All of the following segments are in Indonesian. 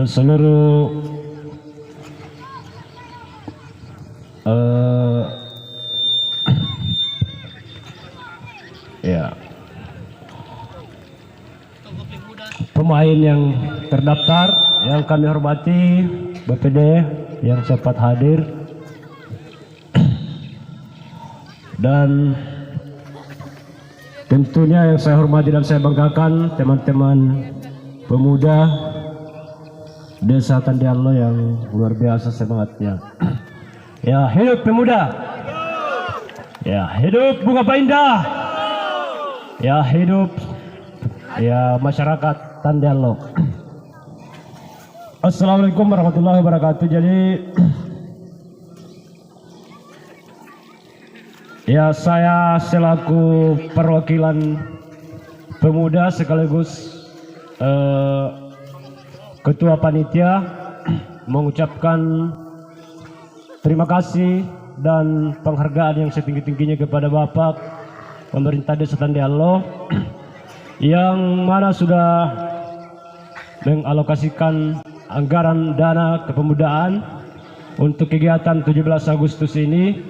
seluruh pemain yang terdaftar yang kami hormati, BPD yang sempat hadir, dan tentunya yang saya hormati dan saya banggakan teman-teman pemuda Desa Tandialo yang luar biasa semangatnya. Ya, hidup pemuda. Ya, hidup Bunga Indah. Ya, hidup ya masyarakat Tandialo. Assalamualaikum warahmatullahi wabarakatuh. Jadi ya, saya selaku perwakilan pemuda sekaligus ketua panitia mengucapkan terima kasih dan penghargaan yang setinggi-tingginya kepada Bapak Pemerintah Desa Tandialo yang mana sudah mengalokasikan anggaran dana kepemudaan untuk kegiatan 17 Agustus ini.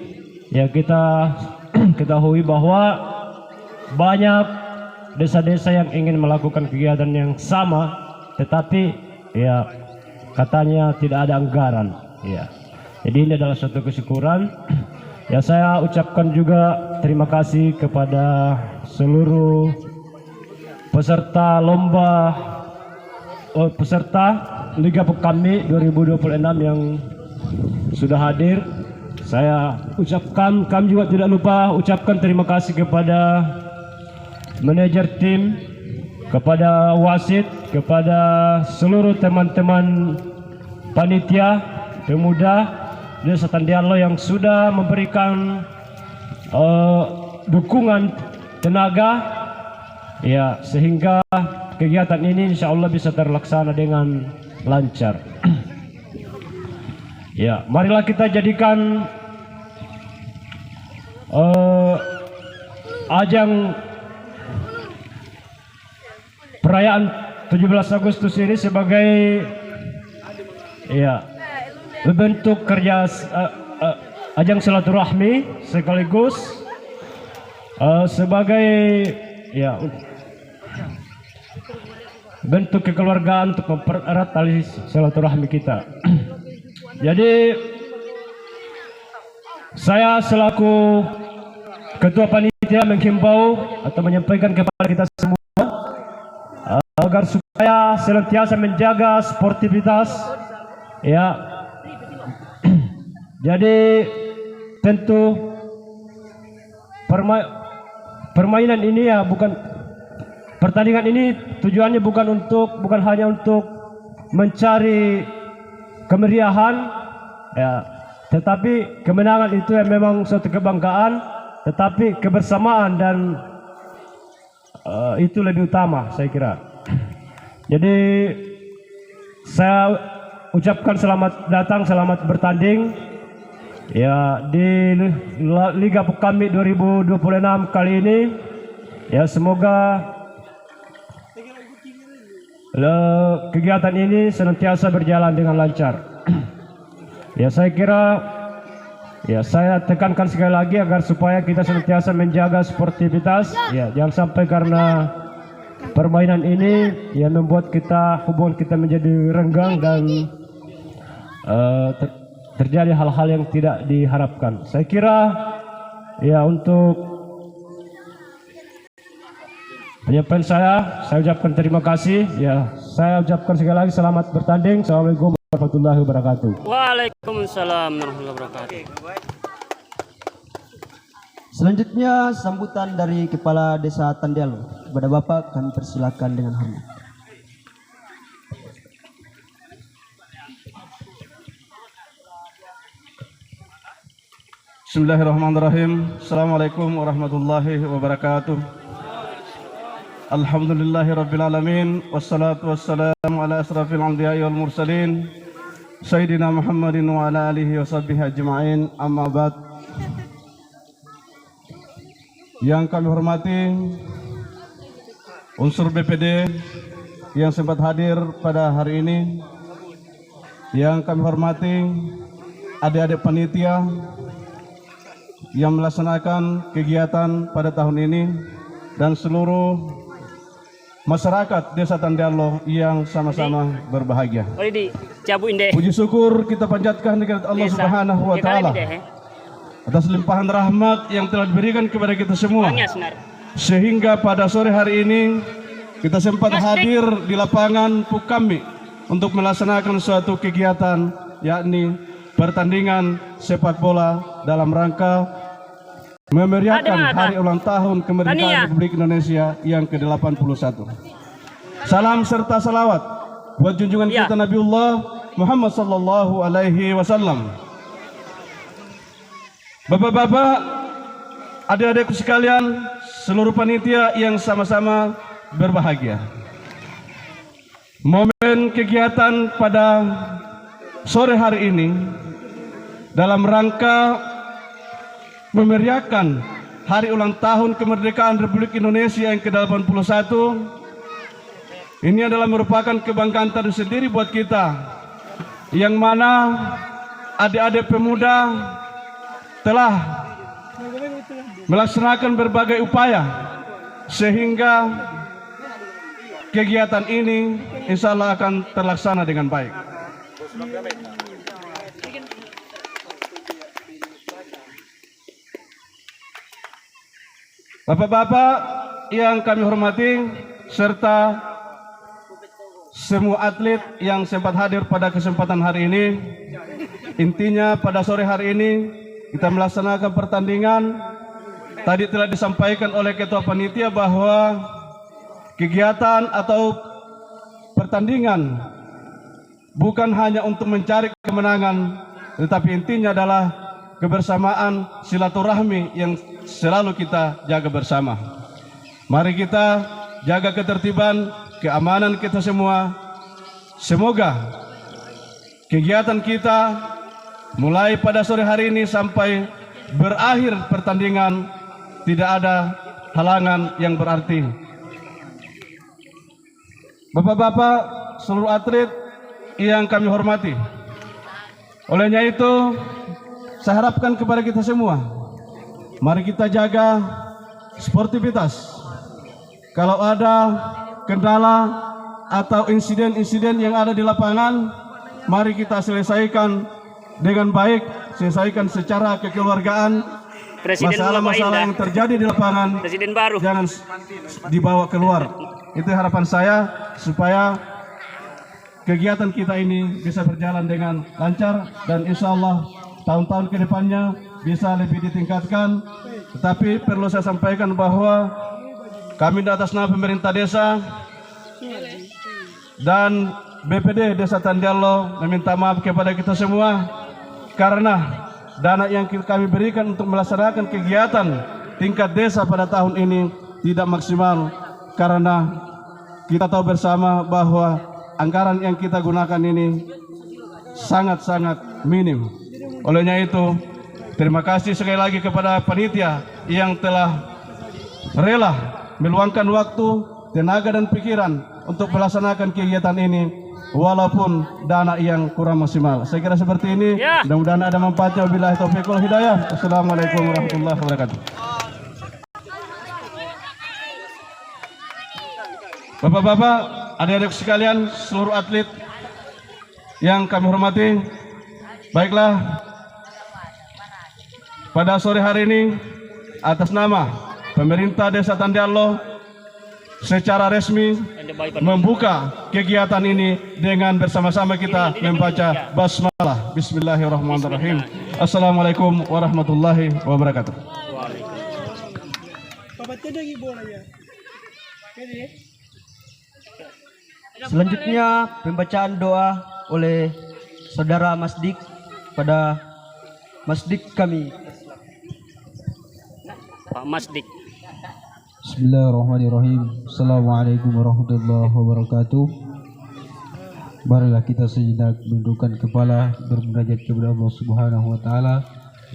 Ya, kita ketahui bahwa banyak desa-desa yang ingin melakukan kegiatan yang sama, tetapi ya katanya tidak ada anggaran. Ya, jadi ini adalah suatu kesyukuran. Ya, saya ucapkan juga terima kasih kepada seluruh peserta lomba, peserta Liga Pekami 2026 yang sudah hadir. Saya ucapkan, kami juga tidak lupa ucapkan terima kasih kepada manajer tim, kepada wasit, kepada seluruh teman-teman panitia pemuda Desa Tandialo yang sudah memberikan dukungan tenaga, ya, sehingga kegiatan ini insya Allah bisa terlaksana dengan lancar. Ya, marilah kita jadikan ajang perayaan 17 Agustus ini sebagai ya bentuk kerja ajang silaturahmi sekaligus sebagai ya bentuk kekeluargaan untuk mempererat tali silaturahmi kita. Jadi saya selaku ketua panitia menghimbau atau menyampaikan kepada kita semua agar supaya senantiasa menjaga sportivitas, ya. Jadi tentu permainan ini ya pertandingan ini tujuannya bukan hanya untuk mencari kemeriahan, ya, tetapi kemenangan itu yang memang suatu kebanggaan, tetapi kebersamaan dan itu lebih utama, saya kira. Jadi saya ucapkan selamat datang, selamat bertanding ya di Liga Pekami 2026 kali ini. Ya, semoga kegiatan ini senantiasa berjalan dengan lancar. Ya, saya kira ya saya tekankan sekali lagi agar supaya kita senantiasa menjaga sportivitas. Ya, jangan sampai karena permainan ini yang membuat hubungan kita menjadi renggang dan terjadi hal-hal yang tidak diharapkan. Saya kira ya untuk penyampaian saya ucapkan terima kasih. Ya, saya ucapkan sekali lagi selamat bertanding. Assalamualaikum warahmatullahi wabarakatuh. Waalaikumsalam warahmatullahi wabarakatuh. Selanjutnya sambutan dari Kepala Desa Tandialo. Kepada Bapak kami persilakan dengan hormat. Bismillahirrahmanirrahim. Assalamualaikum warahmatullahi wabarakatuh. Alhamdulillahirabbil alamin, wassalatu wassalamu ala asrafil anbiya'i wal mursalin Sayyidina Muhammadin wa ala alihi wa sahbihi ajma'in. Amma ba'd. Yang kami hormati unsur BPD yang sempat hadir pada hari ini, yang kami hormati adik-adik panitia yang melaksanakan kegiatan pada tahun ini, dan seluruh masyarakat Desa Tandialo yang sama-sama berbahagia. Boleh dicabuin deh. Puji syukur kita panjatkan kepada Allah Subhanahu wa taala atas limpahan rahmat yang telah diberikan kepada kita semua, sehingga pada sore hari ini kita sempat hadir di lapangan Pukami untuk melaksanakan suatu kegiatan, yakni pertandingan sepak bola dalam rangka memeriahkan hari ulang tahun kemerdekaan Republik Indonesia yang ke-81. Salam serta salawat buat junjungan kita Nabiullah Muhammad sallallahu alaihi wasallam. Bapak-bapak, adik-adikku sekalian, seluruh panitia yang sama-sama berbahagia. Momen kegiatan pada sore hari ini dalam rangka memeriahkan hari ulang tahun kemerdekaan Republik Indonesia yang ke-81 ini adalah merupakan kebanggaan tersendiri buat kita, yang mana adik-adik pemuda telah melaksanakan berbagai upaya sehingga kegiatan ini insya Allah akan terlaksana dengan baik. Bapak-bapak yang kami hormati serta semua atlet yang sempat hadir pada kesempatan hari ini, intinya pada sore hari ini kita melaksanakan pertandingan. Tadi telah disampaikan oleh Ketua Panitia bahwa kegiatan atau pertandingan bukan hanya untuk mencari kemenangan, tetapi intinya adalah kebersamaan, silaturahmi yang selalu kita jaga bersama. Mari kita jaga ketertiban, keamanan kita semua. Semoga kegiatan kita mulai pada sore hari ini sampai berakhir pertandingan tidak ada halangan yang berarti. Bapak-bapak, seluruh atlet yang kami hormati, olehnya itu saya harapkan kepada kita semua, mari kita jaga sportivitas. Kalau ada kendala atau insiden-insiden yang ada di lapangan, mari kita selesaikan dengan baik, selesaikan secara kekeluargaan. Masalah-masalah yang terjadi di lapangan jangan dibawa keluar. Itu harapan saya supaya kegiatan kita ini bisa berjalan dengan lancar dan insya Allah tahun-tahun ke depannya bisa lebih ditingkatkan. Tetapi perlu saya sampaikan bahwa kami di atas nama pemerintah desa dan BPD Desa Tandialo meminta maaf kepada kita semua karena dana yang kami berikan untuk melaksanakan kegiatan tingkat desa pada tahun ini tidak maksimal, karena kita tahu bersama bahwa anggaran yang kita gunakan ini sangat-sangat minim. Olehnya itu, terima kasih sekali lagi kepada panitia yang telah rela meluangkan waktu, tenaga dan pikiran untuk melaksanakan kegiatan ini walaupun dana yang kurang maksimal. Saya kira seperti ini. Mudah-mudahan ada manfaatnya. Wabillahi taufiq wal hidayah. Assalamualaikum warahmatullahi wabarakatuh. Bapak-bapak, adik-adik sekalian, seluruh atlet yang kami hormati, baiklah, pada sore hari ini atas nama pemerintah Desa Tandialo secara resmi membuka kegiatan ini dengan bersama-sama kita membaca basmalah. Bismillahirrahmanirrahim. Assalamualaikum warahmatullahi wabarakatuh. Selanjutnya pembacaan doa oleh saudara Masdik pada Masdik kami. Pak Masdik. Bismillahirrahmanirrahim. Assalamualaikum warahmatullahi wabarakatuh. Marilah kita sejenak menundukkan kepala, bermunajat kepada Allah Subhanahu wa taala.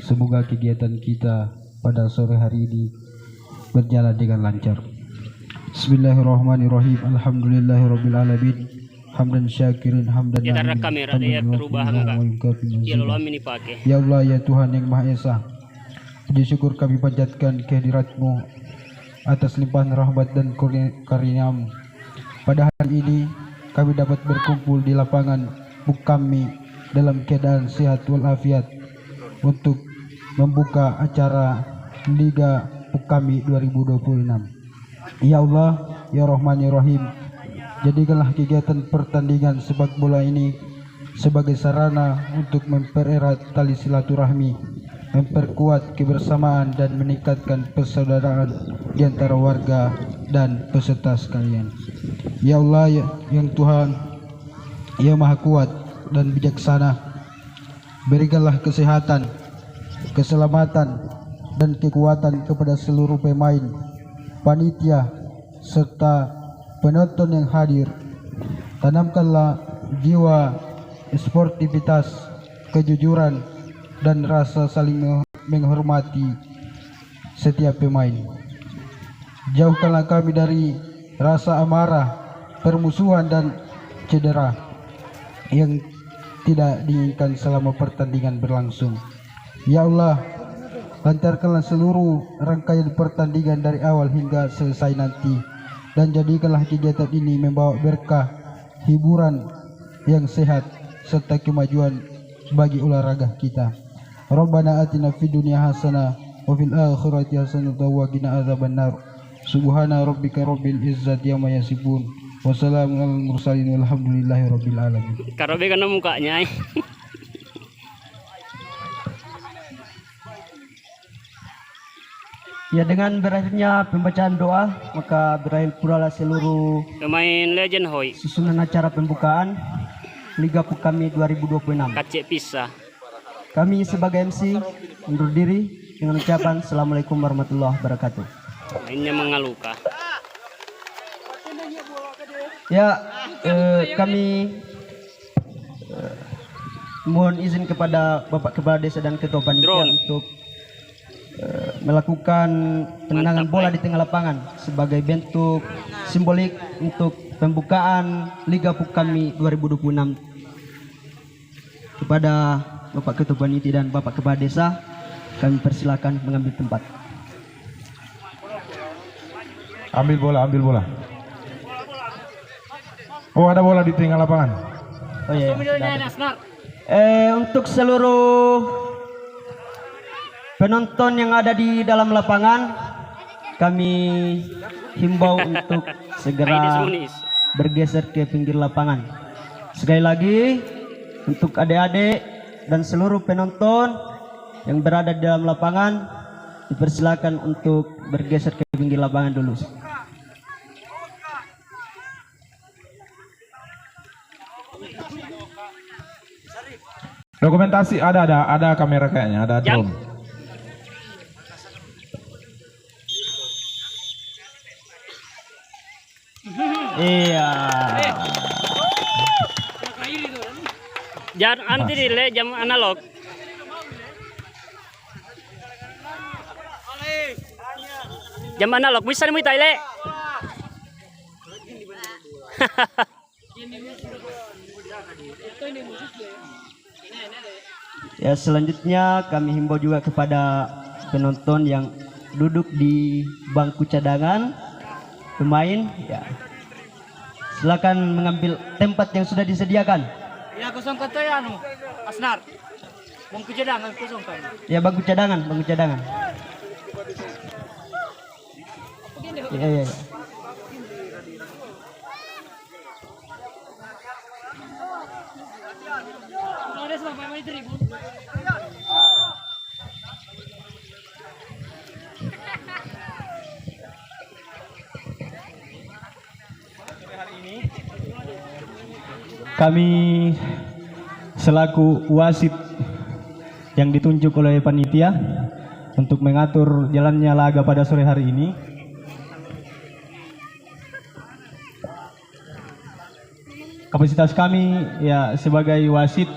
Semoga kegiatan kita pada sore hari ini berjalan dengan lancar. Bismillahirrahmanirrahim. Alhamdulillahirabbil alamin. Hamdan syakirin hamdan Dia taruh na'imin, kamera hamdan dia perubahan muwafiqan enggak? wa yukafi Ya mazida. lalu amin dipakai. Ya Allah ya Tuhan yang Maha Esa, puji syukur kami panjatkan kehadirat-Mu atas limpahan rahmat dan karunia-Mu. Pada hari ini kami dapat berkumpul di lapangan Buk kami dalam keadaan sehat walafiat untuk membuka acara Liga Buk kami 2026. Ya Allah, ya Rahman ya Rahim, jadikanlah kegiatan pertandingan sepak bola ini sebagai sarana untuk mempererat tali silaturahmi, memperkuat kebersamaan dan meningkatkan persaudaraan di antara warga dan peserta sekalian. Ya Allah, yang Tuhan yang Maha Kuat dan bijaksana, berikanlah kesehatan, keselamatan dan kekuatan kepada seluruh pemain, panitia serta penonton yang hadir. Tanamkanlah jiwa sportivitas, kejujuran dan rasa saling menghormati setiap pemain. Jauhkanlah kami dari rasa amarah, permusuhan dan cedera yang tidak diinginkan selama pertandingan berlangsung. Ya Allah, lancarkanlah seluruh rangkaian pertandingan dari awal hingga selesai nanti, dan jadikanlah kegiatan ini membawa berkah, hiburan yang sehat serta kemajuan bagi olahraga kita. Rabbana atina fid dunya hasanah wa fil akhirati hasanah wa qina adzabannar. Subhana rabbika rabbil izzati amma yasifun wa salamun alal mursalin walhamdulillahi rabbil alamin. Karobe kan mukanya. Ya, dengan berakhirnya pembacaan doa, maka berakhir pula seluruh Pemain legend hoi. susunan acara pembukaan Liga Buk kami 2026. Kacek pisah. Kami sebagai MC undur diri dengan ucapan Assalamualaikum warahmatullahi wabarakatuh. Mainnya mengaluka. Ya, kami mohon izin kepada Bapak Kepala Desa dan Ketua Panitia Drone. untuk melakukan tendangan Mantap, bola baik. di tengah lapangan sebagai bentuk simbolik untuk pembukaan Liga Buk kami 2026. Kepada Bapak Ketua Panitia dan Bapak Kepala Desa, kami persilakan mengambil tempat. Ambil bola. Oh, ada bola di tengah lapangan. Oh iya, sudah ada. Untuk seluruh penonton yang ada di dalam lapangan, kami himbau untuk segera bergeser ke pinggir lapangan. Sekali lagi, untuk adik-adik dan seluruh penonton yang berada di dalam lapangan, dipersilakan untuk bergeser ke pinggir lapangan dulu. Dokumentasi ada kamera kayaknya, ada Jam. drone. Iya. Jangan anti dile jam analog. Jam analog bisa nih le. Ya, selanjutnya kami himbau juga kepada penonton yang duduk di bangku cadangan pemain, ya, silakan mengambil tempat yang sudah disediakan. Ya kosong kata ya anu Asnar. Bangku cadangan kosong kan. Ya, bangku cadangan. Ya. Ada sampai main tribun. Kami selaku wasit yang ditunjuk oleh panitia untuk mengatur jalannya laga pada sore hari ini, kapasitas kami ya sebagai wasit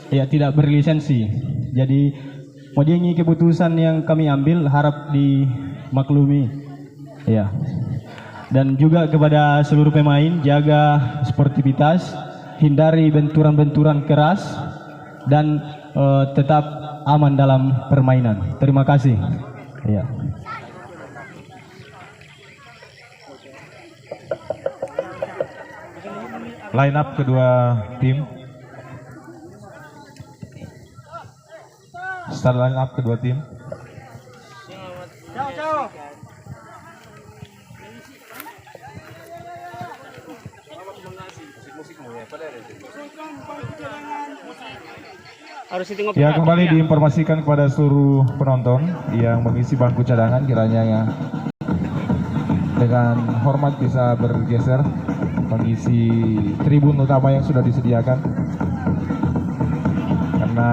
ya tidak berlisensi. Jadi modingi keputusan yang kami ambil harap dimaklumi. Ya. Dan juga kepada seluruh pemain, jaga sportivitas, hindari benturan-benturan keras, dan tetap aman dalam permainan. Terima kasih. Ya. Line up kedua tim. Start line up kedua tim. Harus itu Ya, kembali diinformasikan kepada seluruh penonton yang mengisi bangku cadangan kiranya ya, dengan hormat bisa bergeser mengisi tribun utama yang sudah disediakan, karena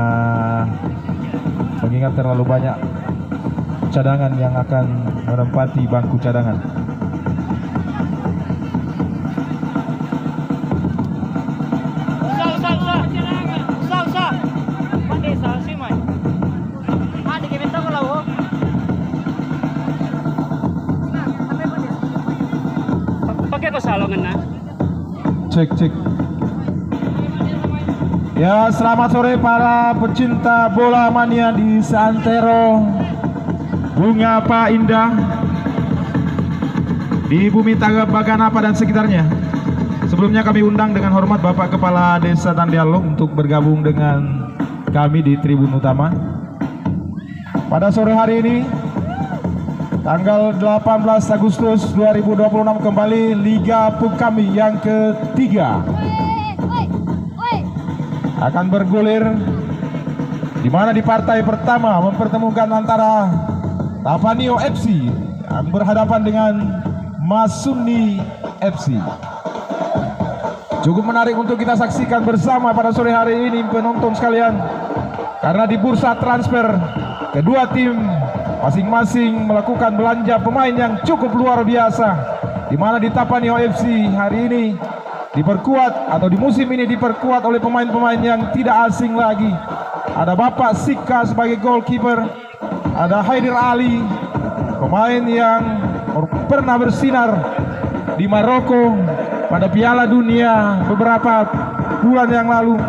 mengingat terlalu banyak cadangan yang akan menempati bangku cadangan. Pakai ko salongan na. Cek. Ya, selamat sore para pecinta bola mania di Santero, Bunga Pak Indah, di Bumi Tagabaganapa dan sekitarnya. Sebelumnya kami undang dengan hormat Bapak Kepala Desa Tandialo untuk bergabung dengan kami di tribun utama. Pada sore hari ini, tanggal 18 Agustus 2026 kembali Liga Pukami yang ketiga akan bergulir, di mana di partai pertama mempertemukan antara Tapanio FC yang berhadapan dengan Masuni FC. Cukup menarik untuk kita saksikan bersama pada sore hari ini penonton sekalian, karena di bursa transfer kedua tim masing-masing melakukan belanja pemain yang cukup luar biasa, di mana di Tapanio FC hari ini diperkuat atau di musim ini diperkuat oleh pemain-pemain yang tidak asing lagi. Ada Bapak Sika sebagai goalkeeper, ada Haidir Ali, pemain yang pernah bersinar di Maroko pada Piala Dunia beberapa bulan yang lalu.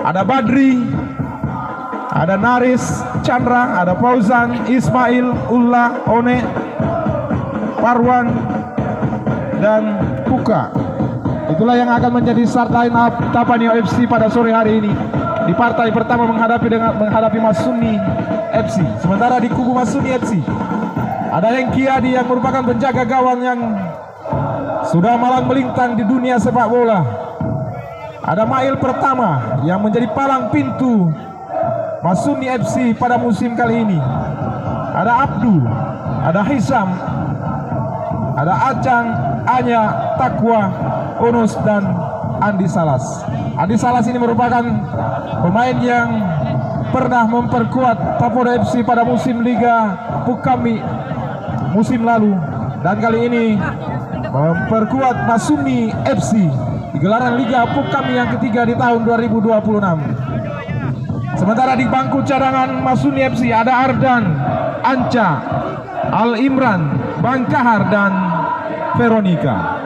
Ada Badri, ada Naris, Chandra, ada Fauzan, Ismail, Ulla, One, Parwan, dan Puka. Itulah yang akan menjadi start line up Tapanio FC pada sore hari ini. Di partai pertama menghadapi Masuni FC. Sementara di kubu Masuni FC ada Hengki Adi yang merupakan penjaga gawang yang sudah malang melintang di dunia sepak bola. Ada Mail pertama yang menjadi palang pintu Masuni FC pada musim kali ini. Ada Abdu, ada Hisam, ada Acang, Anya, Takwa, Unus, dan Andi Salas. Andi Salas ini merupakan pemain yang pernah memperkuat Tapora FC pada musim Liga Pukami musim lalu, dan kali ini memperkuat Masuni FC di gelaran Liga Pukami yang ketiga di tahun 2026. Sementara di bangku cadangan Masuni FC ada Ardan, Anca, Al Imran, Bangkahar, dan Veronica.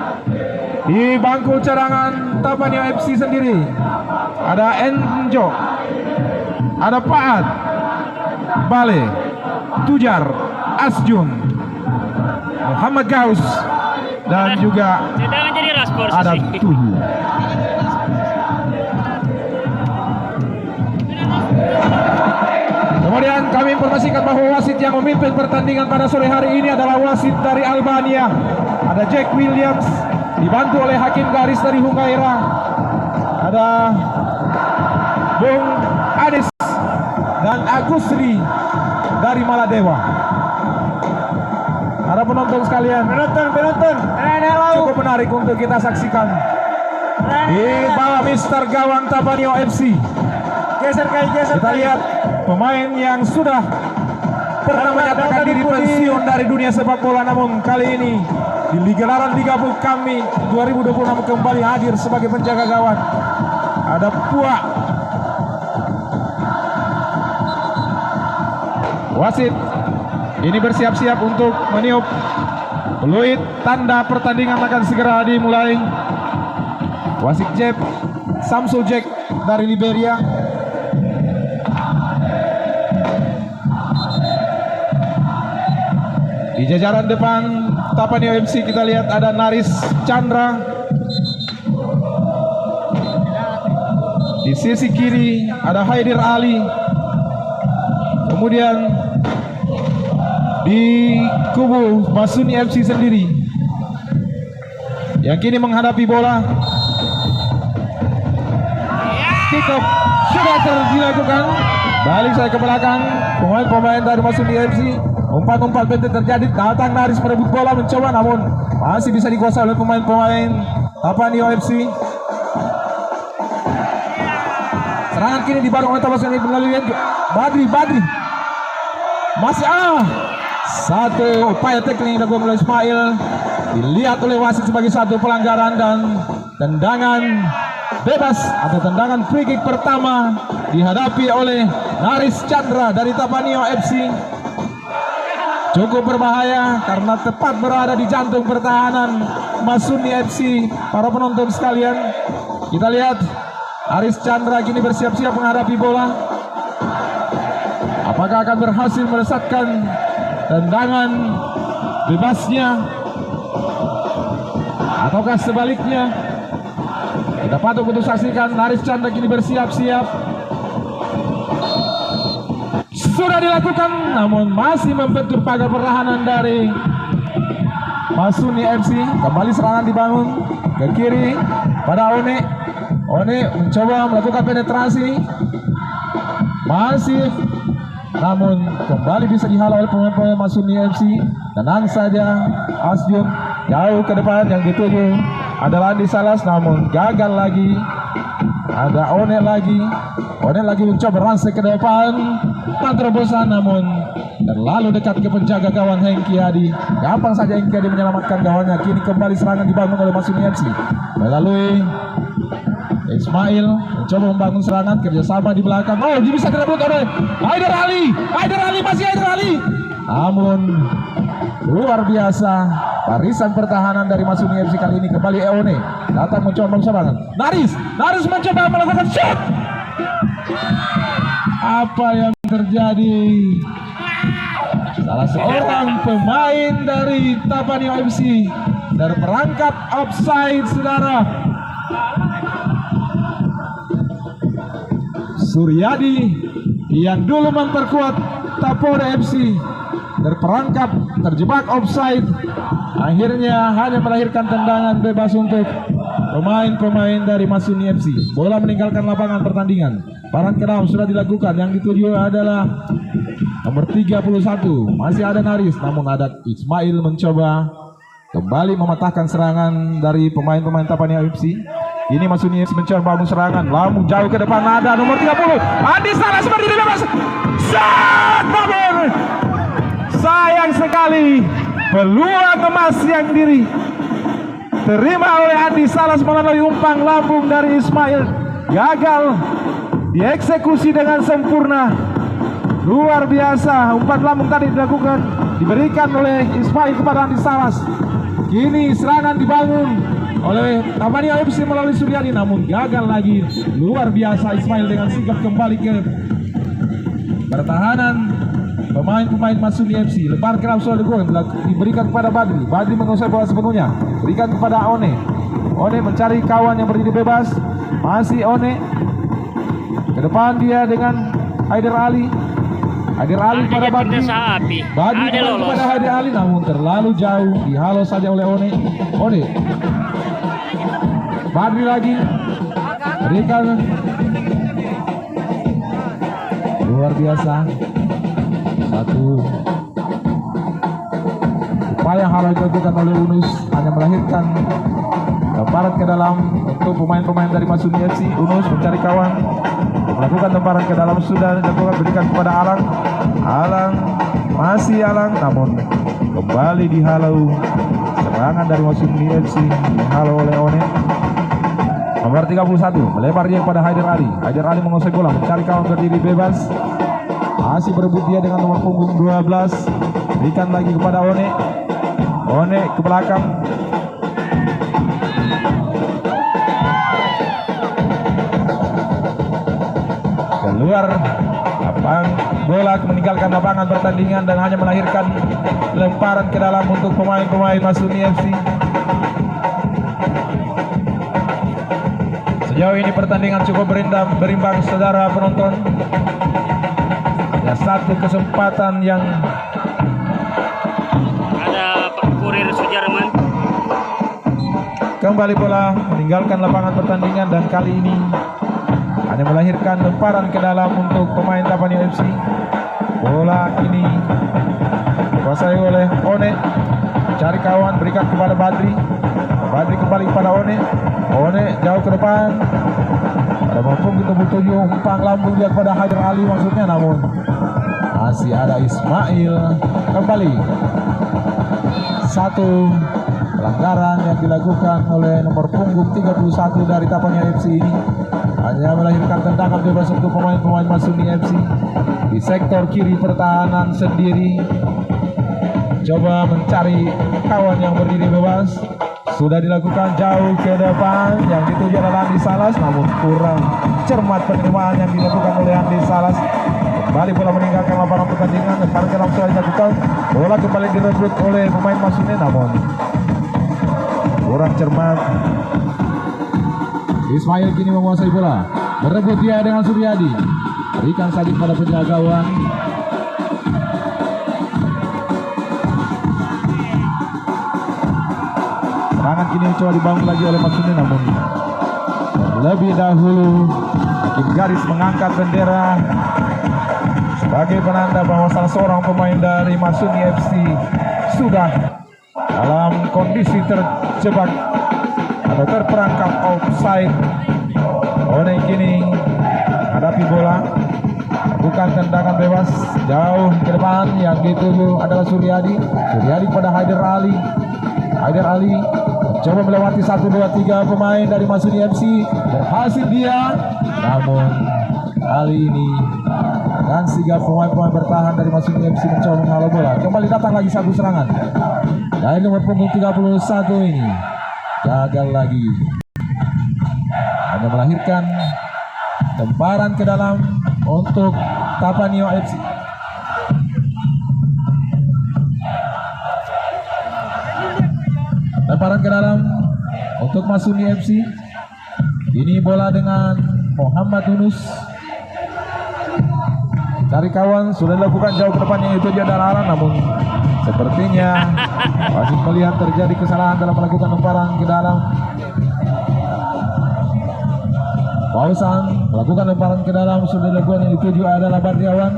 Di bangku cadangan Tapanio FC sendiri ada Enjo, ada Paat, Bale, Tujar, Asjun, Muhammad Gaus, dan juga ada Tuhu. Kemudian kami informasikan bahwa wasit yang memimpin pertandingan pada sore hari ini adalah wasit dari Albania. Ada Jack Williams, dibantu oleh hakim garis dari Hungaira. Ada Bung Ades dan Agusri dari Maladewa. Para penonton sekalian, penonton, cukup menarik untuk kita saksikan. Di bawah Mister Gawang Tapanio FC. Kita lihat pemain yang sudah pernah menyatakan diri pensiun dari dunia sepak bola, namun kali ini di gelaran Liga Pukami 2026 kembali hadir sebagai penjaga gawang. Ada Puak, Wasit ini bersiap-siap untuk meniup peluit tanda pertandingan akan segera dimulai. Wasit Jack Samsul Jack dari Liberia. Di jajaran depan Tapanio FC kita lihat ada Naris Chandra. Di sisi kiri ada Haidir Ali. Kemudian di kubu Masuni FC sendiri yang kini menghadapi bola. Kick off sudah dilakukan. Balik saya ke belakang. Pemain-pemain dari Masuni FC. Umpan-umpan penting terjadi. Datang Naris merebut bola, mencoba namun masih bisa dikuasai oleh pemain-pemain Tapanio FC. Serangan kini dibangun oleh Tapanio melalui Badri. Masih satu upaya tackling yang dilakukan oleh Ismail dilihat oleh wasit sebagai satu pelanggaran dan tendangan bebas atau tendangan free kick pertama dihadapi oleh Naris Chandra dari Tapanio FC. Cukup berbahaya karena tepat berada di jantung pertahanan Masuni FC. Para penonton sekalian, kita lihat Naris Chandra kini bersiap-siap menghadapi bola. Apakah akan berhasil melesatkan tendangan bebasnya ataukah sebaliknya? Kita patut untuk saksikan. Naris Chandra kini bersiap-siap. Sudah dilakukan namun masih membentur pagar pertahanan dari Masuni FC. Kembali serangan dibangun ke kiri pada One mencoba melakukan penetrasi, masih namun kembali bisa dihalau oleh pemain Masuni FC. Tenang saja Asjun, jauh ke depan yang dituju adalah Andi Salas namun gagal lagi. Ada One lagi mencoba rangsek ke depan, terobosan namun terlalu dekat ke penjaga gawang Hengki Adi. Gampang saja Hengki Adi menyelamatkan gawangnya. Kini kembali serangan dibangun oleh Masuni FC melalui Ismail mencoba membangun serangan kerjasama di belakang. Bisa direbut oleh Haider Ali, masih Haider Ali. Namun luar biasa barisan pertahanan dari Masuni FC kali ini. Kembali Eone datang mencoba serangan. Naris mencoba melakukan shot. Apa yang terjadi? Salah seorang pemain dari Tapanio FC terperangkap offside, saudara. Suryadi yang dulu memperkuat Tapore FC terperangkap, terjebak offside. Akhirnya hanya melahirkan tendangan bebas untuk pemain-pemain dari Masuni FC. Bola meninggalkan lapangan pertandingan. Paran ke dalam sudah dilakukan. Yang dituju adalah nomor 31. Masih ada Naris, namun ada Ismail mencoba kembali mematahkan serangan dari pemain-pemain Tapanio FC. Ini Masuni FC mencoba bangun serangan. Lamu jauh ke depan ada nomor 30. Andi Salas seperti bebas. Shot, namun sayang sekali peluang emas yang terima oleh Andi Salas melalui umpan lambung dari Ismail. Gagal dieksekusi dengan sempurna. Luar biasa umpan lambung tadi diberikan oleh Ismail kepada Andi Salas. Kini serangan dibangun oleh Tapanio FC melalui Suryadi namun gagal lagi. Luar biasa Ismail dengan sigap kembali ke pertahanan pemain-pemain Masuni FC. Lebar kerap sudah diberikan kepada Badri menguasai bola sepenuhnya. Berikan kepada One mencari kawan yang berdiri bebas. Masih One ke depan dia dengan Haider Ali pada Badri kepada Haider Ali namun terlalu jauh, dihalau saja oleh One. Badri lagi berikan. Luar biasa. Satu upaya halau dilakukan oleh Unus hanya melahirkan temparan ke dalam untuk pemain-pemain dari Masuni FC. Unus mencari kawan, melakukan temparan ke dalam sudah dilakukan, berikan kepada Alang masih Alang namun kembali dihalau. Serangan dari Masuni FC dihalau oleh One. Nomor 31 melebar dia kepada Haider Ali menguasai bola, mencari kawan berdiri bebas. Masih berebut dia dengan nomor punggung 12. Berikan lagi kepada One. One ke belakang. Keluar lapang bola meninggalkan lapangan pertandingan dan hanya melahirkan lemparan ke dalam untuk pemain-pemain Masuni FC. Sejauh ini pertandingan cukup berimbang saudara penonton. Ada satu kesempatan yang Ada Pak Kurir Sujarman. kembali bola meninggalkan lapangan pertandingan dan kali ini hanya melahirkan lemparan ke dalam untuk pemain Tapanio FC. Bola ini dikuasai oleh One. Cari kawan, berikan kepada Badri. Badri kembali kepada One. One jauh ke depan. Pada mampu kita butuh umpan lambung dia kepada Haidar Ali maksudnya, namun masih ada Ismail. Kembali satu pelanggaran yang dilakukan oleh nomor punggung 31 dari Tapanio FC ini. Hanya melahirkan tendangan bebas untuk pemain-pemain Masuni FC di sektor kiri pertahanan sendiri. Coba mencari kawan yang berdiri bebas. Sudah dilakukan jauh ke depan, yang dituju adalah Andi Salas, namun kurang cermat penerimaan yang dilakukan oleh Andi Salas. Kembali bola meninggalkan lapangan pertandingan, lemparan ke dalam sudah dilakukan. Bola kembali direbut oleh pemain Masuni, namun kurang cermat. Ismail kini menguasai bola, berebut dia dengan Suryadi. Berikan saja kepada penjaga gawang. Serangan kini coba dibangun lagi oleh Masuni, namun lebih dahulu hakim garis mengangkat bendera sebagai penanda bahwa salah seorang pemain dari Masuni FC sudah dalam kondisi terjebak atau terperangkap offside. One kini hadapi bola, bukan tendangan bebas jauh ke depan, yang dituju adalah Suryadi. Suryadi pada Haidar Ali. Haidar Ali coba melewati 1, 2, 3 pemain dari Masuni FC, berhasil dia, namun kali ini dan 3 pemain-pemain bertahan dari Masuni FC mencoba menghalau bola. Kembali datang lagi satu serangan dari nomor punggung 31 ini, gagal lagi, hanya melahirkan lemparan ke dalam untuk Tapanio FC. Lemparan ke dalam untuk Masuni FC. Ini bola dengan Muhammad Yunus. Cari kawan, sudah dilakukan jauh ke depannya, itu dia adalah Aran, namun sepertinya masih melihat terjadi kesalahan dalam melakukan lemparan ke dalam. Pausan melakukan lemparan ke dalam, sudah dilakukan, yang dituju adalah Badriawan.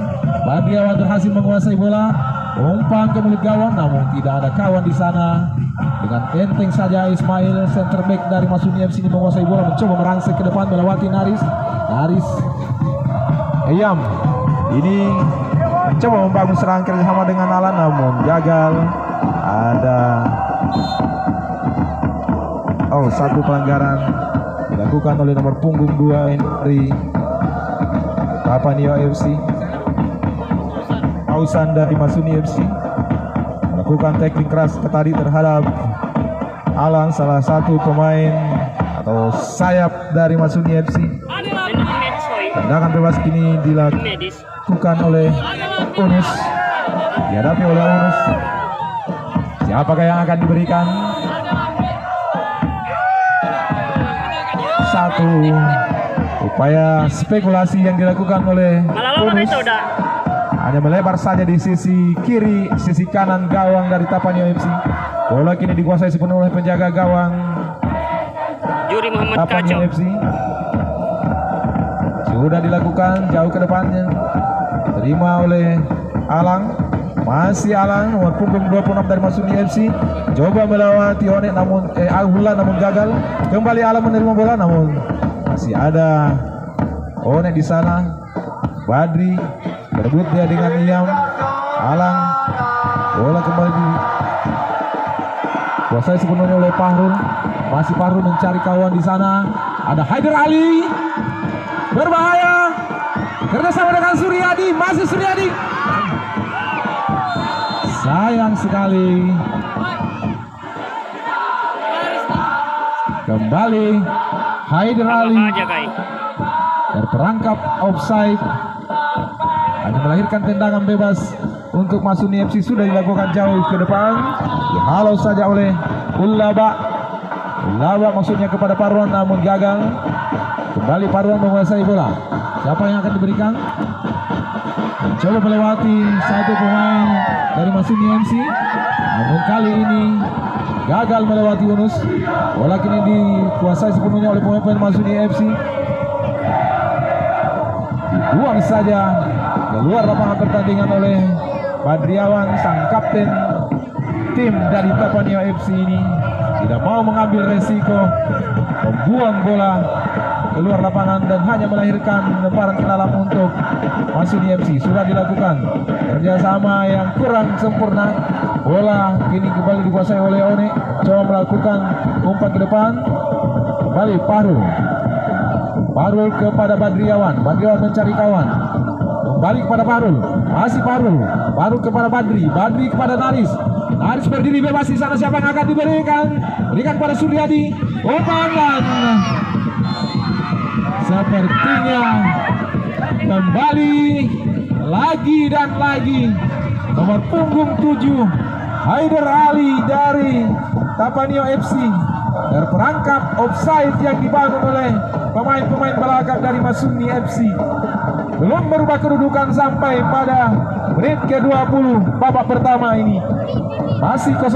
Badriawan berhasil menguasai bola, umpan ke mulut gawang, namun tidak ada kawan di sana. Dengan enteng saja Ismail, center back dari Masuni FC ini menguasai bola, mencoba merangsek ke depan melewati Naris. Eyam ini mencoba membangun serangan kerjasama dengan Alan, namun gagal. Ada satu pelanggaran dilakukan oleh nomor punggung 2 dari Tapanio FC. Pausan dari Masuni FC melakukan tackling keras tadi terhadap Alan, salah satu pemain atau sayap dari Masuni FC. Tendangan bebas kini dilakukan oleh Unus, dihadapi oleh Unus. Siapakah yang akan diberikan? Satu upaya spekulasi yang dilakukan oleh Unus, hanya melebar saja di sisi kiri, sisi kanan gawang dari Tapanio FC. Bola kini dikuasai sepenuhnya oleh penjaga gawang Juri Muhammad Tapanio Kacau. FC. Sudah dilakukan jauh ke depannya, terima oleh Alang. Masih Alang, nomor punggung 26 dari Masuni FC. Coba melewati One, namun Ahula, namun gagal. Kembali Alang menerima bola, namun masih ada One di sana. Badri berebut dia dengan Iyam. Alang, bola kembali dikuasai sepenuhnya oleh Fahrul. Masih Fahrul mencari kawan di sana. Ada Haidar Ali, berbahaya, kerjasama dengan Suryadi, masih Suryadi. Sayang sekali. Kembali Haider Ali aja kai. terperangkap offside. Hanya melahirkan tendangan bebas untuk Masuni FC, sudah dilakukan jauh ke depan. Dihalau saja oleh Ulaba. Ulaba maksudnya kepada Parwan namun gagal. Kembali Parwan menguasai bola. Siapa yang akan diberikan? Coba melewati satu pemain dari Masuni FC. Namun kali ini gagal melewati Yunus. Bola kini dikuasai sepenuhnya oleh pemain Masuni FC. Dibuang saja keluar lapangan pertandingan oleh Badriawan, sang kapten tim dari Tapanio FC ini. Tidak mau mengambil resiko membuang bola keluar lapangan dan hanya melahirkan lemparan ke dalam untuk Masuni FC. Sudah dilakukan kerjasama yang kurang sempurna. Bola kini kembali dikuasai oleh One. Coba melakukan umpan ke depan. Kembali Parul. Parul kepada Badriawan. Badriawan mencari kawan. Kembali kepada Parul. Masih Parul. Parul kepada Badri. Badri kepada Naris. Naris berdiri bebas di sana. Siapa yang akan diberikan? Berikan pada Suryadi. Umpan. Sepertinya kembali lagi dan lagi nomor punggung 7 Haider Ali dari Tapanio FC terperangkap offside yang dibangun oleh pemain-pemain belakang dari Masuni FC. Belum berubah kedudukan sampai pada menit ke-20 babak pertama ini. Masih 0-0.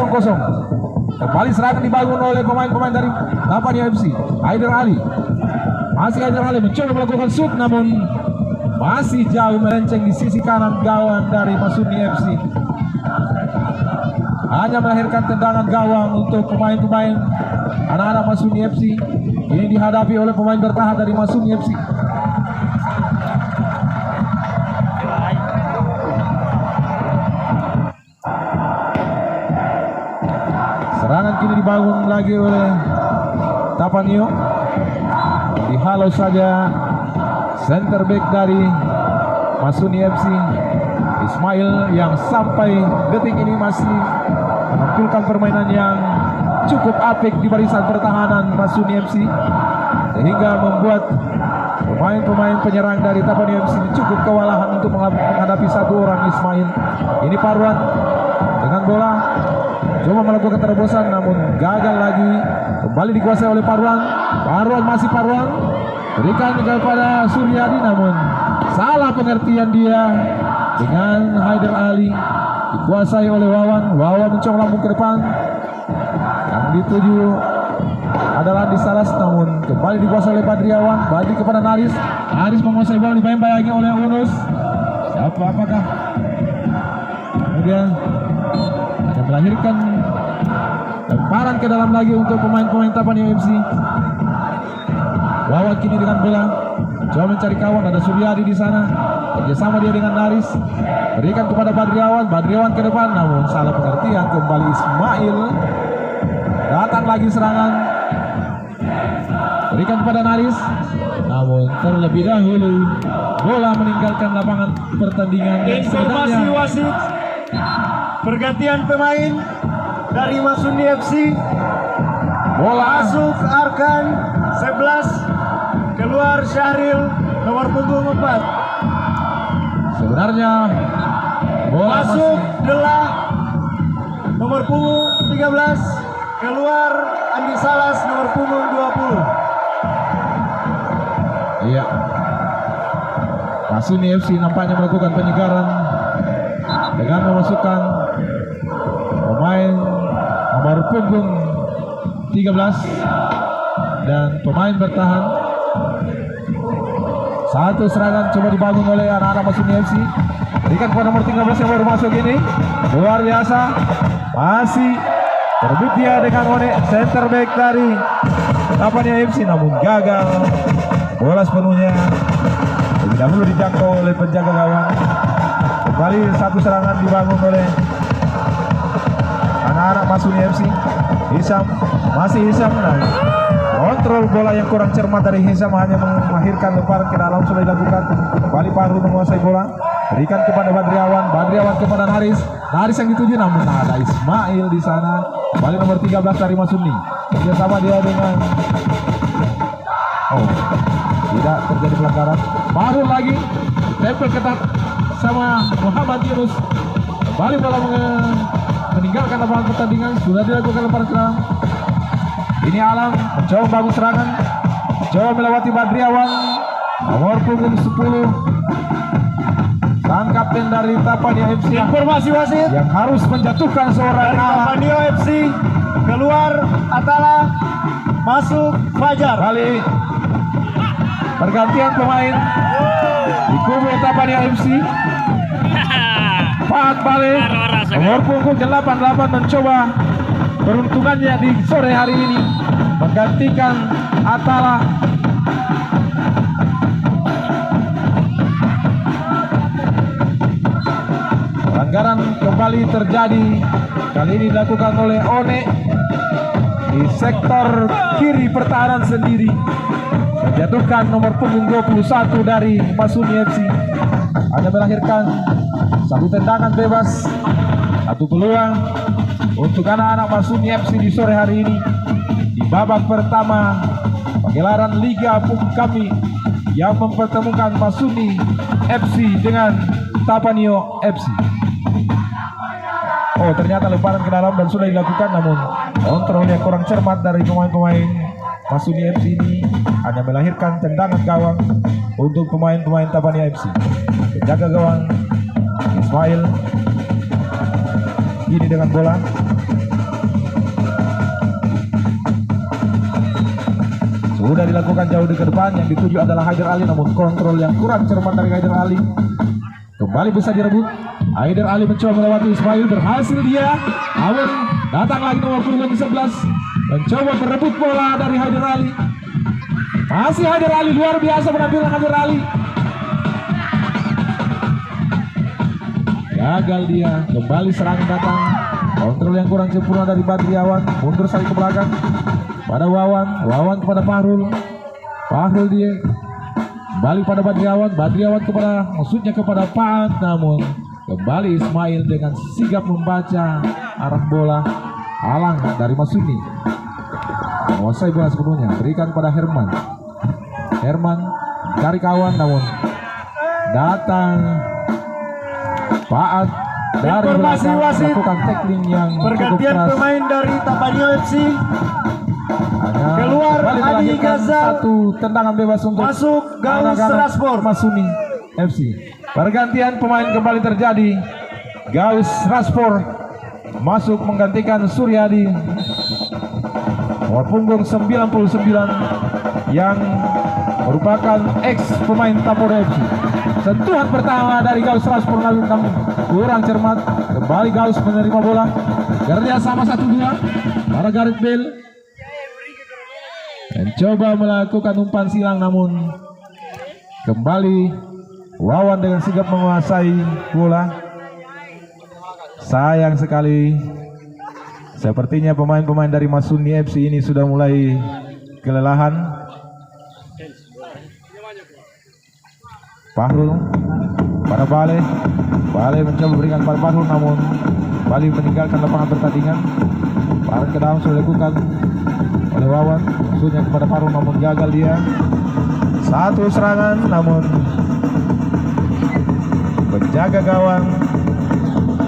Kembali serangan dibangun oleh pemain-pemain dari Tapanio FC. Haider Ali. Masih Haider Ali mencoba melakukan shoot namun masih jauh melenceng di sisi kanan gawang dari Masuni FC. Hanya melahirkan tendangan gawang untuk pemain-pemain anak-anak Masuni FC. Ini dihadapi oleh pemain bertahan dari Masuni FC. Serangan kini dibangun lagi oleh Tapanio. Dihalau saja center back dari Masuni FC Ismail yang sampai detik ini masih menampilkan permainan yang cukup apik di barisan pertahanan Masuni FC, sehingga membuat pemain-pemain penyerang dari Tapanio FC cukup kewalahan untuk menghadapi satu orang Ismail. Ini Parwan dengan bola coba melakukan terobosan namun gagal lagi. Kembali dikuasai oleh Parwan. Parwan masih Parwan. Berikan kepada Suryadi namun salah pengertian dia dengan Haider Ali. Dikuasai oleh Wawan. Wawan mencoba lambung ke depan. Yang dituju adalah di Salas namun kembali dikuasai oleh Badriawan. Badri kepada Naris. Naris menguasai bola dibayang-bayangi oleh Unus. Apakah kemudian akan melahirkan lemparan ke dalam lagi untuk pemain-pemain Tapanio FC. Wawan kini dengan bola coba mencari kawan, ada Suryadi di sana. Kerjasama dia dengan Naris. Berikan kepada Badriawan. Badriawan ke depan namun salah pengertian. Kembali Ismail. Datang lagi serangan. Berikan kepada Naris. Namun terlebih dahulu bola meninggalkan lapangan pertandingan. Informasi wasit pergantian pemain dari Masuni FC. Bola Masuk Arkan 11, keluar Syahril nomor punggung 4. sebenarnya bola Masuk Delah nomor punggung 13, keluar Andi Salas nomor punggung 20. Iya. Masuni FC nampaknya melakukan penyegaran dengan memasukkan pemain nomor punggung 13 dan pemain bertahan. Satu serangan coba dibangun oleh anak-anak Masuni FC. Berikan kepada nomor 13 yang baru masuk ini. Luar biasa. Masih terbit dia dengan One, center back dari Tapanio FC namun gagal. Bola sepenuhnya lebih dahulu dijangkau oleh penjaga gawang. Kembali satu serangan dibangun oleh anak-anak Masuni FC. Hisam, masih Hisam. Nah, kontrol bola yang kurang cermat dari Hisam, hanya mengakhirkan lemparan ke dalam. Sudah dilakukan. Kembali Fahrul menguasai bola, berikan kepada Badriawan. Badriawan kepada Naris. Naris yang dituju, namun ada Ismail di sana. Kembali nomor 13 dari Masuni. Kerjasama dia dengan tidak terjadi pelanggaran. Fahrul lagi tempel ketat sama Muhammad Yunus. Kembali bola meninggalkan lapangan pertandingan. Sudah dilakukan lemparan ke dalam. Ini Alang mencoba bangun serangan, coba melewati Badriawan, nomor punggung 10, sang kapten dari Tapania FC. Informasi wasit yang harus menjatuhkan seorang Tapania FC. Keluar Atala, masuk Fajar. Balik pergantian pemain di kubu Tapania FC. Pak balik nomor punggung 88 mencoba peruntungannya di sore hari ini menggantikan Atala. Pelanggaran kembali terjadi, kali ini dilakukan oleh One di sektor kiri pertahanan sendiri, menjatuhkan nomor punggung 21 dari Masuni FC. Ada melahirkan satu tendangan bebas, satu peluang untuk anak-anak Masuni FC di sore hari ini di babak pertama pagelaran Liga Pungkami yang mempertemukan Masuni FC dengan Tapanio FC. Oh, ternyata lemparan ke dalam dan sudah dilakukan, namun kontrol yang kurang cermat dari pemain-pemain Masuni FC ini hanya melahirkan tendangan gawang untuk pemain-pemain Tapanio FC. Penjaga gawang Ismail ini dengan bola. Sudah dilakukan jauh di ke depan, yang dituju adalah Haidar Ali, namun kontrol yang kurang cermat dari Haidar Ali. Kembali bisa direbut. Haidar Ali mencoba melewati Ismail, berhasil dia. Namun datang lagi nomor punggung 11 mencoba merebut bola dari Haidar Ali. Masih Haidar Ali, luar biasa penampilan Haidar Ali. Gagal dia, kembali serangan datang. Kontrol yang kurang sempurna dari Badriawan, mundur saling ke belakang pada Wawan kepada Fahrul. Fahrul dia kembali pada Badriawan kepada, maksudnya kepada Paat, namun kembali Ismail dengan sigap membaca arah bola. Alang dari Masuni menguasai bola sepenuhnya, berikan pada Herman cari kawan, namun datang Paat dari belakang melakukan tackling yang cukup Pergantian keras. pemain dari Tapanio FC. Keluar Adi Gazal. satu tendangan bebas untuk Masuk Gaus anak-anak Raspor. Masuni FC. Pergantian pemain kembali terjadi. Gaus Raspor masuk menggantikan Suryadi, nomor punggung 99 yang merupakan ex pemain Tapora FC. Sentuhan pertama dari Gaus Raspor namun kurang cermat. Kembali Gaus menerima bola. Kerja sama 1-2 para Gareth Bale mencoba melakukan umpan silang, namun kembali Wawan dengan sigap menguasai bola. Sayang sekali, sepertinya pemain-pemain dari Masuni FC ini sudah mulai kelelahan. Fahrul pada Bale mencoba berikan pada Fahrul, namun Bale meninggalkan lapangan pertandingan. Paran ke dalam sudah dilakukan oleh Wawan, maksudnya kepada Fahrul, namun gagal dia. Satu serangan, namun penjaga gawang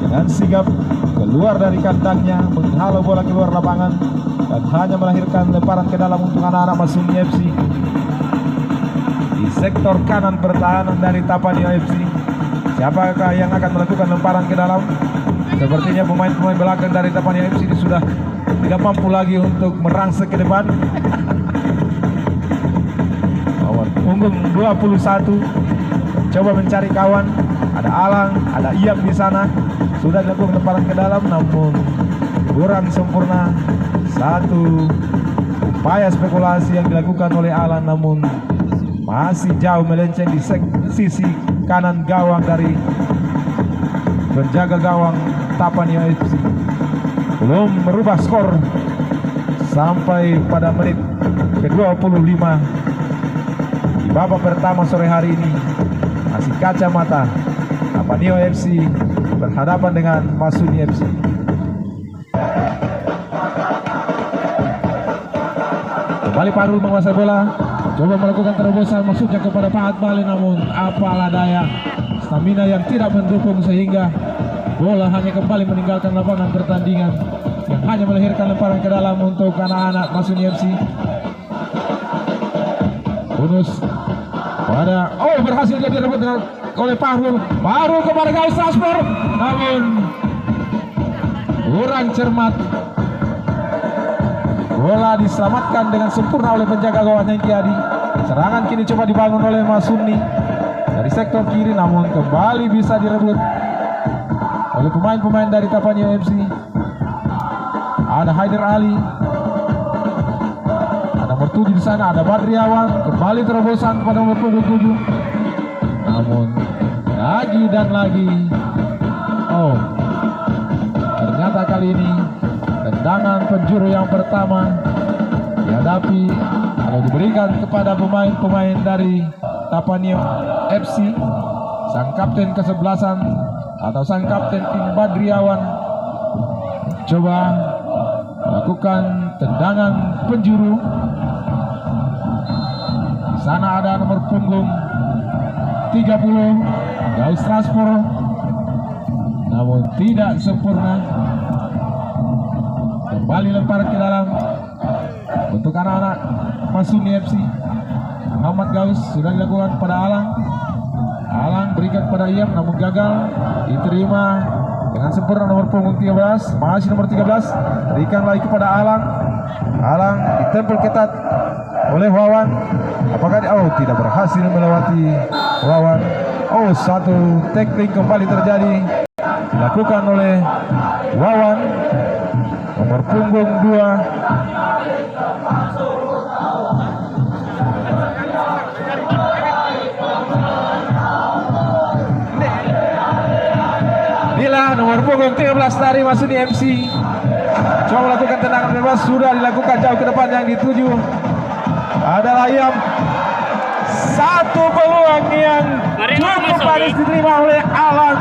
dengan sigap keluar dari kandangnya, menghalau bola keluar lapangan dan hanya melahirkan lemparan ke dalam untuk anak-anak Masuni FC di sektor kanan pertahanan dari Tapanio FC. Siapakah yang akan melakukan lemparan ke dalam? Sepertinya pemain-pemain belakang dari Tapanio FC ini sudah tidak mampu lagi untuk merangsek ke depan. Nomor punggung 21 coba mencari kawan. Ada Alang, ada Iam di sana. Sudah dilakukan lemparan ke dalam, namun kurang sempurna. Satu upaya spekulasi yang dilakukan oleh Alang, namun masih jauh melenceng di sisi kanan gawang dari penjaga gawang Tapanio FC. Belum merubah skor sampai pada menit ke-25 di babak pertama sore hari ini. Masih kacamata Tapanio FC berhadapan dengan Masuni FC. Kembali Parul menguasai bola, coba melakukan terobosan maksudnya kepada Pahat Bale, namun apalah daya, stamina yang tidak mendukung sehingga bola hanya kembali meninggalkan lapangan pertandingan yang hanya melahirkan lemparan ke dalam untuk anak-anak Masuni FC. Bonus pada berhasil dia direbut oleh Parul kepada Gais Transport, namun kurang cermat. Bola diselamatkan dengan sempurna oleh penjaga gawang Hengki Adi. Serangan kini coba dibangun oleh Masuni dari sektor kiri, namun kembali bisa direbut oleh pemain-pemain dari Tapanio FC. Ada Haider Ali, ada nomor 7 di sana, ada Badriawan. Kembali terobosan pada nomor 7. Namun lagi dan lagi, ternyata kali ini tendangan penjuru yang pertama dihadapi atau diberikan kepada pemain-pemain dari Tapanio FC. Sang kapten ke-11 atau sang kapten tim Badriawan coba melakukan tendangan penjuru. Di sana ada nomor punggung 30 Gais Transport, namun tidak sempurna. Kembali lempar ke dalam untuk anak-anak Masuni FC. Muhammad Gaus sudah dilakukan pada Alang berikan pada Iyam, namun gagal diterima dengan sempurna nomor punggung 13. Masih nomor 13 berikan lagi kepada Alang ditempel ketat oleh Wawan. Apakah tidak berhasil melewati Wawan. Satu tackling kembali terjadi dilakukan oleh Wawan nomor punggung 2. Inilah nomor punggung 13 dari Masuni FC. Coba melakukan tendangan bebas, sudah dilakukan jauh ke depan. Yang dituju adalah Iyam. Satu peluang yang cukup manis diterima oleh Alan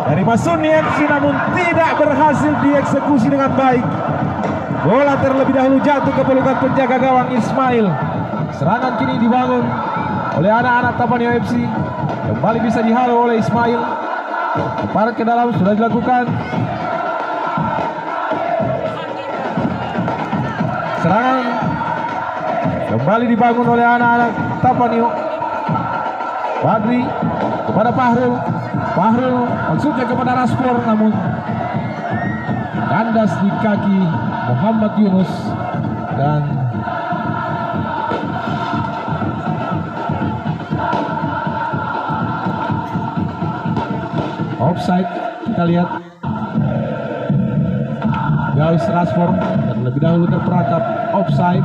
dari Masuni FC, namun tidak berhasil dieksekusi dengan baik. Bola terlebih dahulu jatuh ke pelukan penjaga gawang Ismail. Serangan kini dibangun oleh anak-anak Tapanio FC. Kembali bisa dihalau oleh Ismail. Lemparan ke dalam sudah dilakukan. Serangan kembali dibangun oleh anak-anak Tapanio. Badri kepada Fahrul maksudnya kepada Raspor, namun kandas di kaki Muhammad Yunus dan offside. Kita lihat Gais Raspor terlebih dahulu terperangkap offside.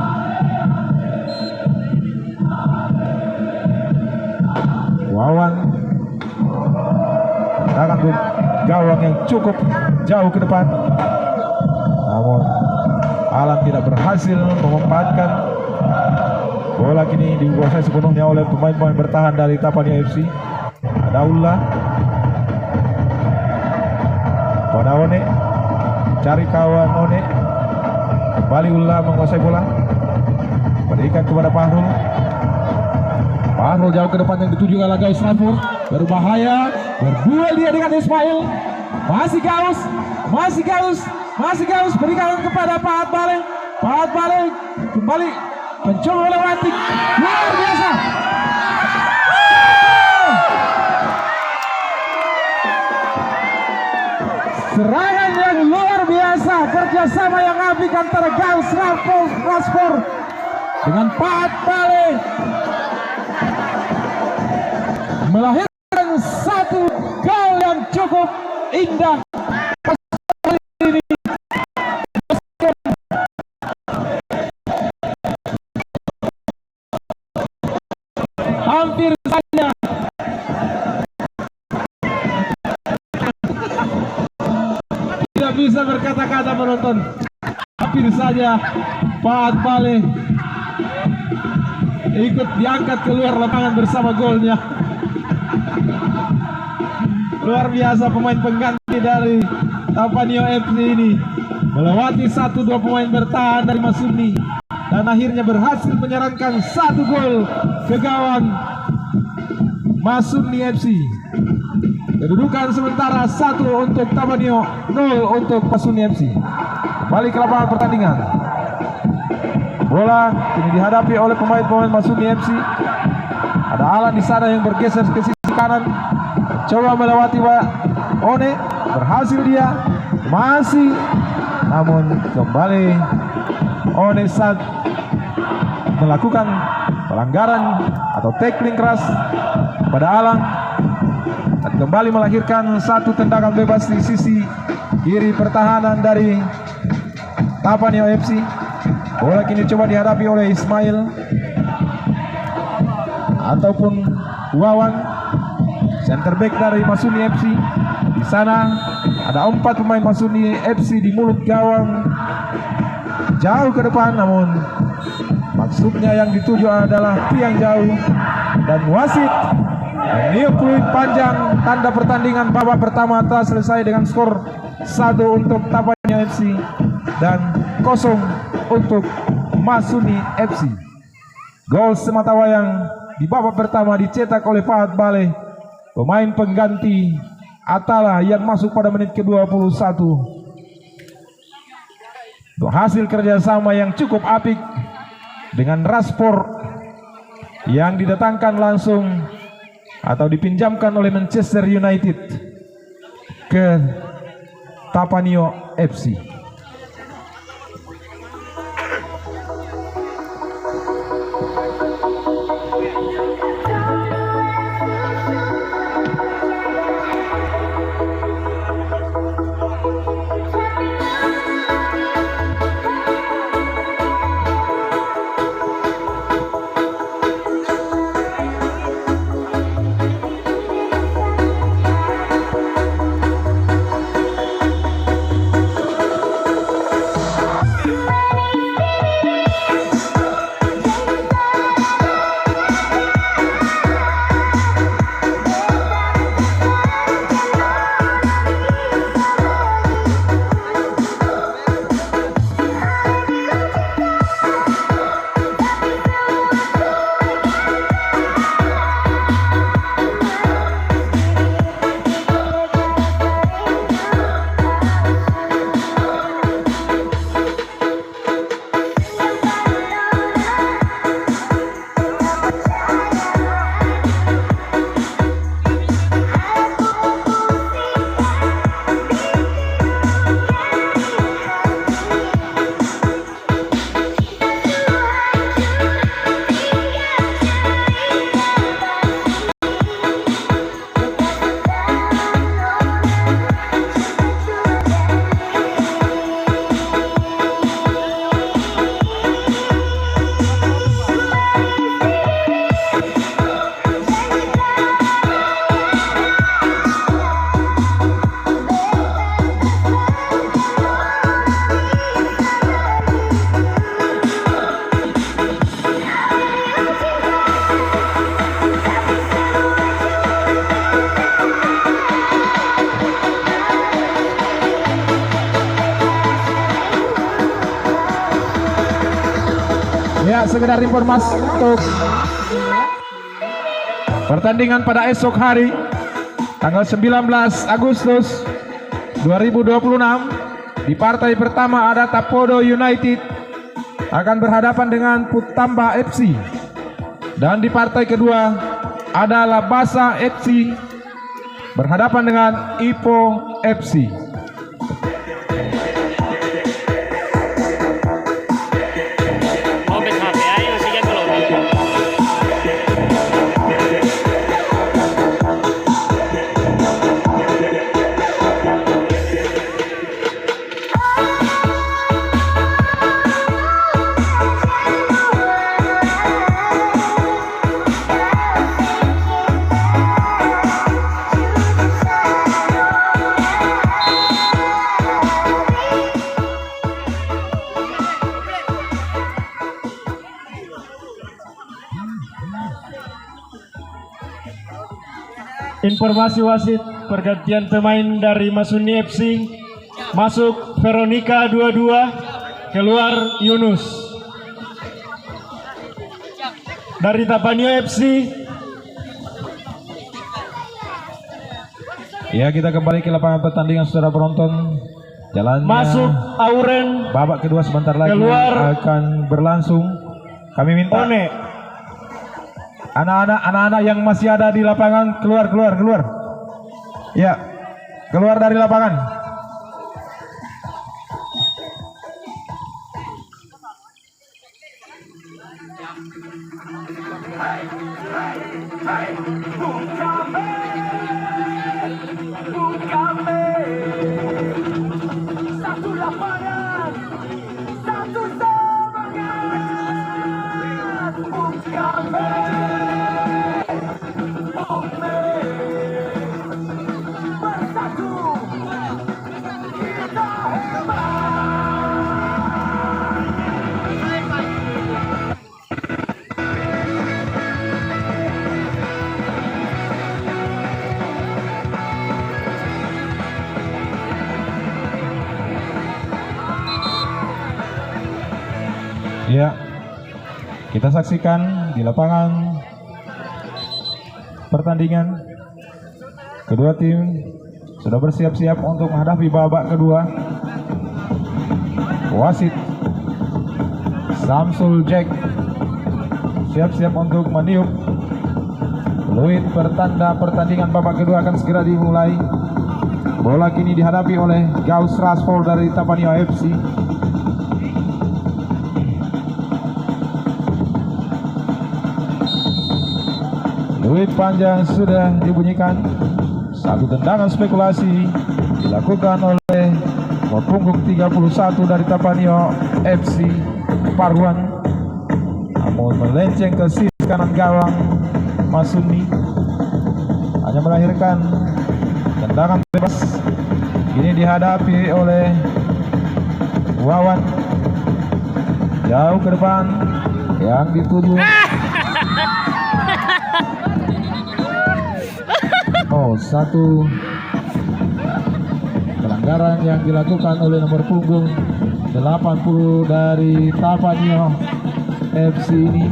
Wawan akan gawang yang cukup jauh ke depan, namun Alan tidak berhasil memanfaatkan. Bola kini dikuasai sepenuhnya oleh pemain-pemain bertahan dari Tapanio FC. Ada Ullah pada One, cari kawan One. Kembali Ullah menguasai bola, berikan kepada Fahrul jauh ke depan. Yang dituju adalah Gais Transport. Berbahaya, berduel dia dengan Ismail. Masih Gaus berikan kepada Pahat Bale kembali mencoba melewati. Luar biasa. Serangan yang luar biasa, kerjasama yang apik antara Gais Transport dengan Pahat Bale melahirkan satu gol yang cukup indah. Hampir saja tidak bisa berkata-kata penonton. hampir saja Pak Bale ikut diangkat keluar lapangan bersama golnya. Luar biasa pemain pengganti dari Tapanio FC ini melewati 1-2 pemain bertahan dari Masuni dan akhirnya berhasil menyarankan 1 gol ke gawang Masuni FC. Kedudukan sementara 1 untuk Tapanio, 0 untuk Masuni FC. Balik ke lapangan pertandingan. Bola kini dihadapi oleh pemain-pemain Masuni FC. Ada Alan di sana yang bergeser ke sisi kanan. Coba melewati One, berhasil dia, masih, namun kembali One saat melakukan pelanggaran atau tackling keras pada Alan dan kembali melahirkan 1 tendangan bebas di sisi kiri pertahanan dari Tapanio FC. Bola kini coba dihadapi oleh Ismail ataupun Wawan, center back dari Masuni FC. Di sana ada 4 pemain Masuni FC di mulut gawang jauh ke depan, namun maksudnya yang dituju adalah tiang jauh dan wasit meniup peluit panjang. Tanda pertandingan babak pertama telah selesai dengan skor 1 untuk Tapanio FC dan 0 untuk Masuni FC. Gol sematawayang di babak pertama dicetak oleh Fahad Bale, pemain pengganti Atala yang masuk pada menit ke-21. Untuk hasil kerjasama yang cukup apik dengan Rashford yang didatangkan langsung atau dipinjamkan oleh Manchester United ke Tapanio FC. Ya, sekedar informasi untuk pertandingan pada esok hari tanggal 19 Agustus 2026 di partai pertama ada Tapodo United akan berhadapan dengan Putamba FC, dan di partai kedua ada Labasa FC berhadapan dengan Ipo FC. Informasi wasit pergantian pemain dari Masuni FC. Masuk Veronica 22, keluar Yunus. Dari Tapanio FC. Ya, kita kembali ke lapangan pertandingan saudara penonton. Jalannya Masuk Auren, babak kedua sebentar lagi keluar akan berlangsung. Kami minta One. anak-anak yang masih ada di lapangan keluar. Ya, keluar dari lapangan. Ya, kita saksikan di lapangan pertandingan. Kedua tim sudah bersiap-siap untuk menghadapi babak kedua. Wasit Samsul Jack siap-siap untuk meniup fluid pertanda pertandingan babak kedua akan segera dimulai. Bola kini dihadapi oleh Gauss Rashford dari Tapanio FC. Fluid panjang sudah dibunyikan. Satu tendangan spekulasi dilakukan oleh nomor punggung 31 dari Tapanio FC, Parwan, namun melenceng ke sisi kanan gawang Masuni, hanya melahirkan tendangan bebas. Ini dihadapi oleh Wawan, jauh ke depan yang dituju. Satu pelanggaran yang dilakukan oleh nomor punggung 80 dari Tapanio FC ini.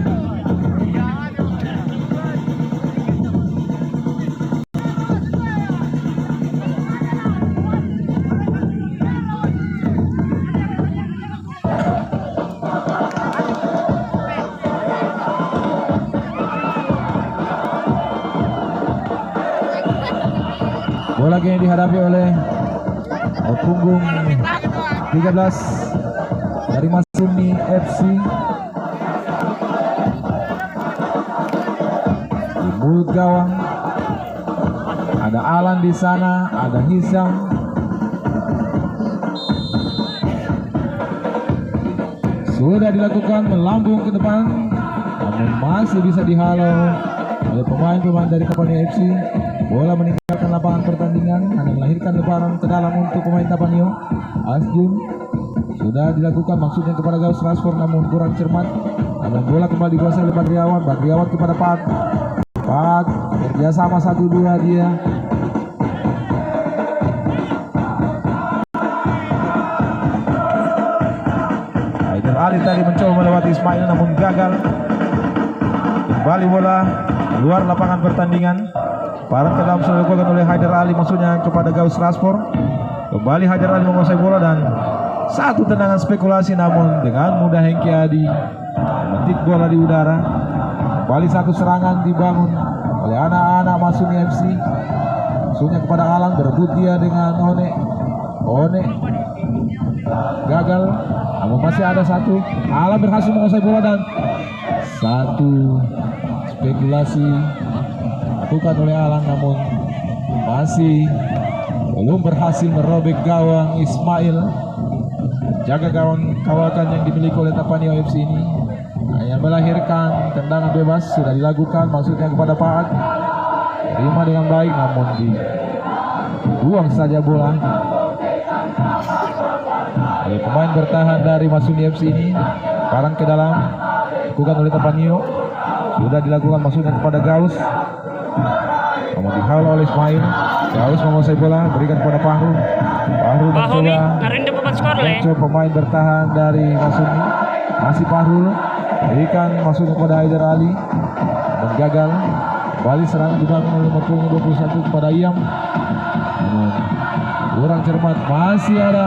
Bola kini dihadapi oleh punggung 13 dari Masuni FC. Di mulut gawang ada Alan di sana, ada Hisam. Sudah dilakukan melambung ke depan, namun masih bisa dihalau oleh pemain-pemain dari Tapanio FC. Bola meninggalkan lapangan pertandingan, hanya melahirkan lebaran ke dalam untuk pemain Tapanio. Asjun sudah dilakukan maksudnya kepada Gauss Rashford, namun kurang cermat. Namun bola kembali dikuasai oleh Badriawan. Badriawan kepada Pak kerjasama 1-2 dia. Haidar Ali tadi mencoba melewati Ismail namun gagal. Kembali bola keluar lapangan pertandingan. Barat ke dalam sudah dilakukan oleh Haidar Ali, maksudnya kepada Gauss Rashford. Kembali Haidar Ali menguasai bola dan satu tendangan spekulasi, namun dengan mudah Hengki Adi memetik bola di udara. Kembali satu serangan dibangun oleh anak-anak Masuni FC. Maksudnya kepada Alan, berebut dia dengan One gagal, namun masih ada satu. Alan berhasil menguasai bola dan satu spekulasi dilakukan oleh Alan, namun masih belum berhasil merobek gawang Ismail. Jaga gawang kawakan yang dimiliki oleh Tapanio FC ini hanya melahirkan tendangan bebas. Sudah dilakukan maksudnya kepada Paat, terima dengan baik namun dibuang saja bola oleh pemain bertahan dari Masuni FC ini. Parang ke dalam dilakukan oleh Tapanio, sudah dilakukan maksudnya kepada Gauss. namun dihalau oleh Ismail. Harus menguasai bola, berikan kepada Fahru. Fahru mencoba Narinda papat skor le. mencoba pemain bertahan dari Masumi. Masih Fahru, berikan masuk kepada Haider Ali dan gagal. Kembali serangan dibangun oleh nomor punggung 21 kepada Iyam. Namun kurang cermat, masih ada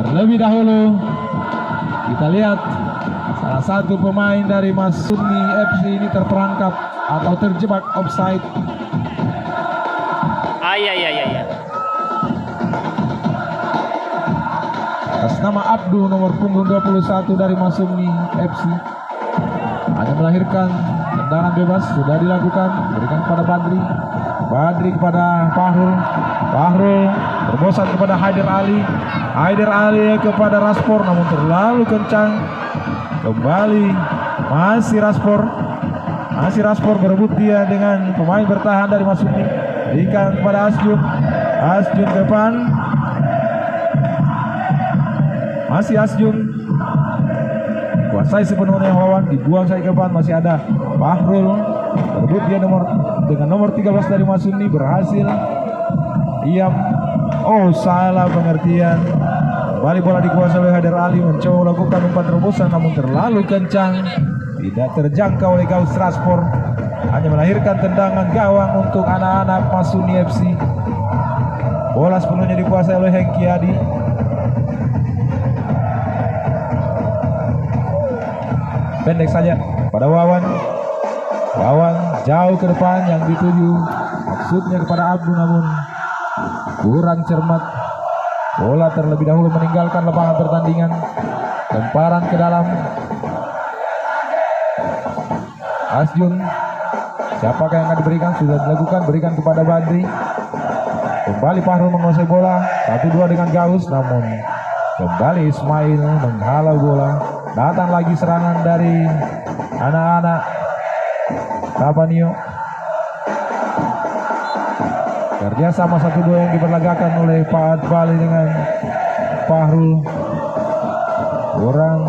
terlebih dahulu kita lihat salah satu pemain dari Masumi FC ini terperangkap atau terjebak offside. Iya. Atas nama Abdul nomor punggung 21 dari Masumi FC hanya melahirkan tendangan bebas, sudah dilakukan, berikan kepada Badri. Badri kepada Fahrul. Fahrul berbosan kepada Haider Ali. Haider Ali kepada Raspor, namun terlalu kencang. Kembali masih Raspor. Masih Raspor berebut dia dengan pemain bertahan dari Masumi. Berikan kepada Asjun. Asjun ke depan. Masih Asjun. Kuasai sepenuhnya Wawan, dibuang saya ke depan, masih ada Fahrul. Berebut dia dengan nomor 13 dari Masumi, berhasil. Iyam. Oh, salah pengertian. Kembali bola dikuasai oleh Haider Ali, mencoba melakukan umpan terobosan namun terlalu kencang, tidak terjangkau oleh Gaus Raspor. Hanya melahirkan tendangan gawang untuk anak-anak Masumi FC. Bola sepenuhnya dikuasai oleh Hengki Adi. Pendek saja pada Wawan. Wawan jauh ke depan yang dituju maksudnya kepada Abdu, namun kurang cermat. Bola terlebih dahulu meninggalkan lapangan pertandingan. Lemparan ke dalam. Asjun, siapakah yang akan diberikan? Sudah dilakukan, berikan kepada Badri. Kembali Fahrul menguasai bola. 1-2 dengan Gaus, namun kembali Ismail menghalau bola. Datang lagi serangan dari anak-anak Tapanio. Kerjasama 1-2 yang diperlagakan oleh Pak Bali dengan Fahrul. Kurang.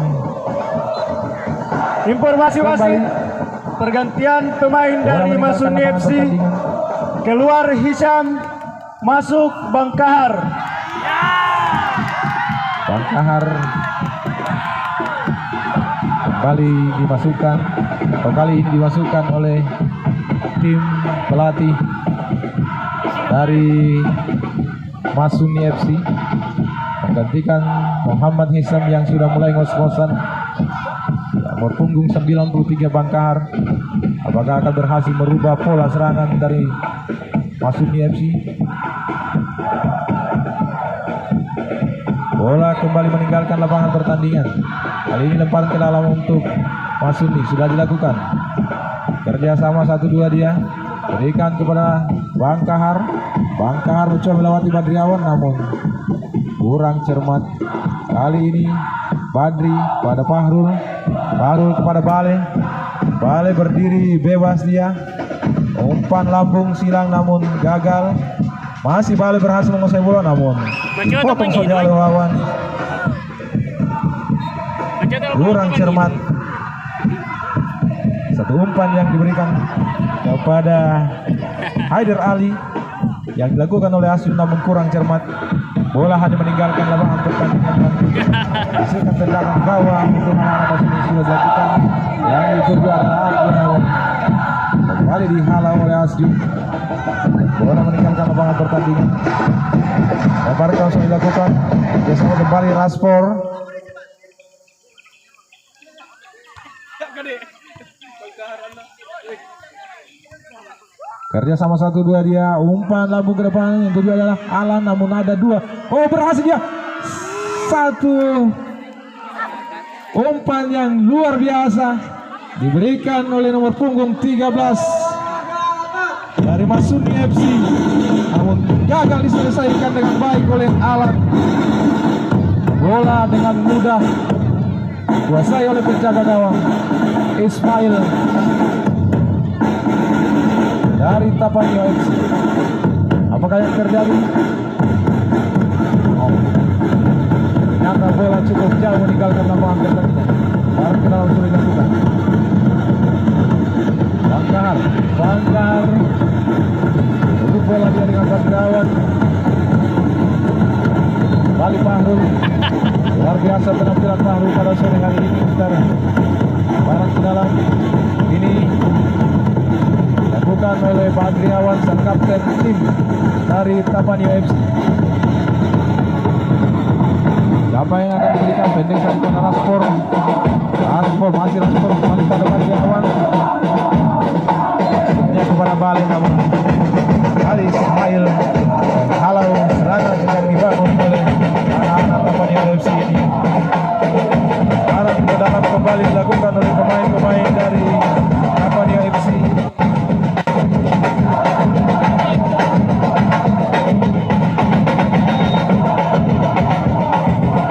Informasi wasit, pergantian pemain dari Masumi FC. Keluar Hisham, masuk Bang Kahar. Bang Kahar kembali dimasukkan, atau kali ini dimasukkan oleh tim pelatih dari Masumi FC, menggantikan Muhammad Hisam yang sudah mulai ngos-ngosan. Nomor punggung 93 Bang Kahar. Apakah akan berhasil merubah pola serangan dari Masumi FC? Bola kembali meninggalkan lapangan pertandingan. Kali ini lemparan ke dalam untuk Masumi, sudah dilakukan. Kerjasama 1-2 dia. Berikan kepada Bang Kahar. Bang Kahar mencoba melewati Badriawan, namun kurang cermat. Kali ini Badri pada Fahrul. Fahrul kepada Bale. Bale berdiri bebas dia. Umpan lambung silang namun gagal. Masih Bale berhasil menguasai bola, namun potong saja oleh Wawan. Kurang cermat. Satu umpan yang diberikan kepada Haider Ali yang dilakukan oleh Asyum namun kurang cermat. Bola hanya meninggalkan lapangan pertandingan. Hasilkan tendangan gawang untuk anak-anak Masumi sudah dilakukan. Yang dituju adalah Abdul. Kembali dihalau oleh Asyum. Bola meninggalkan lapangan pertandingan. Lemparan langsung dilakukan. Bersama kembali Raspor. Kerja sama 1-2 dia, umpan lambung ke depan, yang kedua adalah Alan, namun ada 2. Oh, berhasil dia. 1 umpan yang luar biasa diberikan oleh nomor punggung 13 dari Masumi FC, namun gagal diselesaikan dengan baik oleh Alan. Bola dengan mudah dikuasai oleh penjaga gawang Ismail dari Tapanio FC. Apakah yang terjadi? Oh, ternyata bola cukup jauh meninggalkan lapangan pertandingan. Barang ke dalam sudah dilakukan. Bangkar untuk bola dia dengan Badrawan. Balik Fahrul. Luar biasa penampilan Fahrul pada sore hari ini, saudara. Barang ke dalam ini dilakukan oleh Badriawan, sang kapten tim dari Tapanio FC. Siapa yang akan diberikan? Pendek satu kena Raspor. Masih Raspor kembali pada Badriawan. Ini kepada Bali, namun Ali Ismail halau serangan yang dibangun oleh anak-anak Tapanio FC ini. Sekarang ke dalam kembali dilakukan oleh pemain-pemain dari Tapanio FC.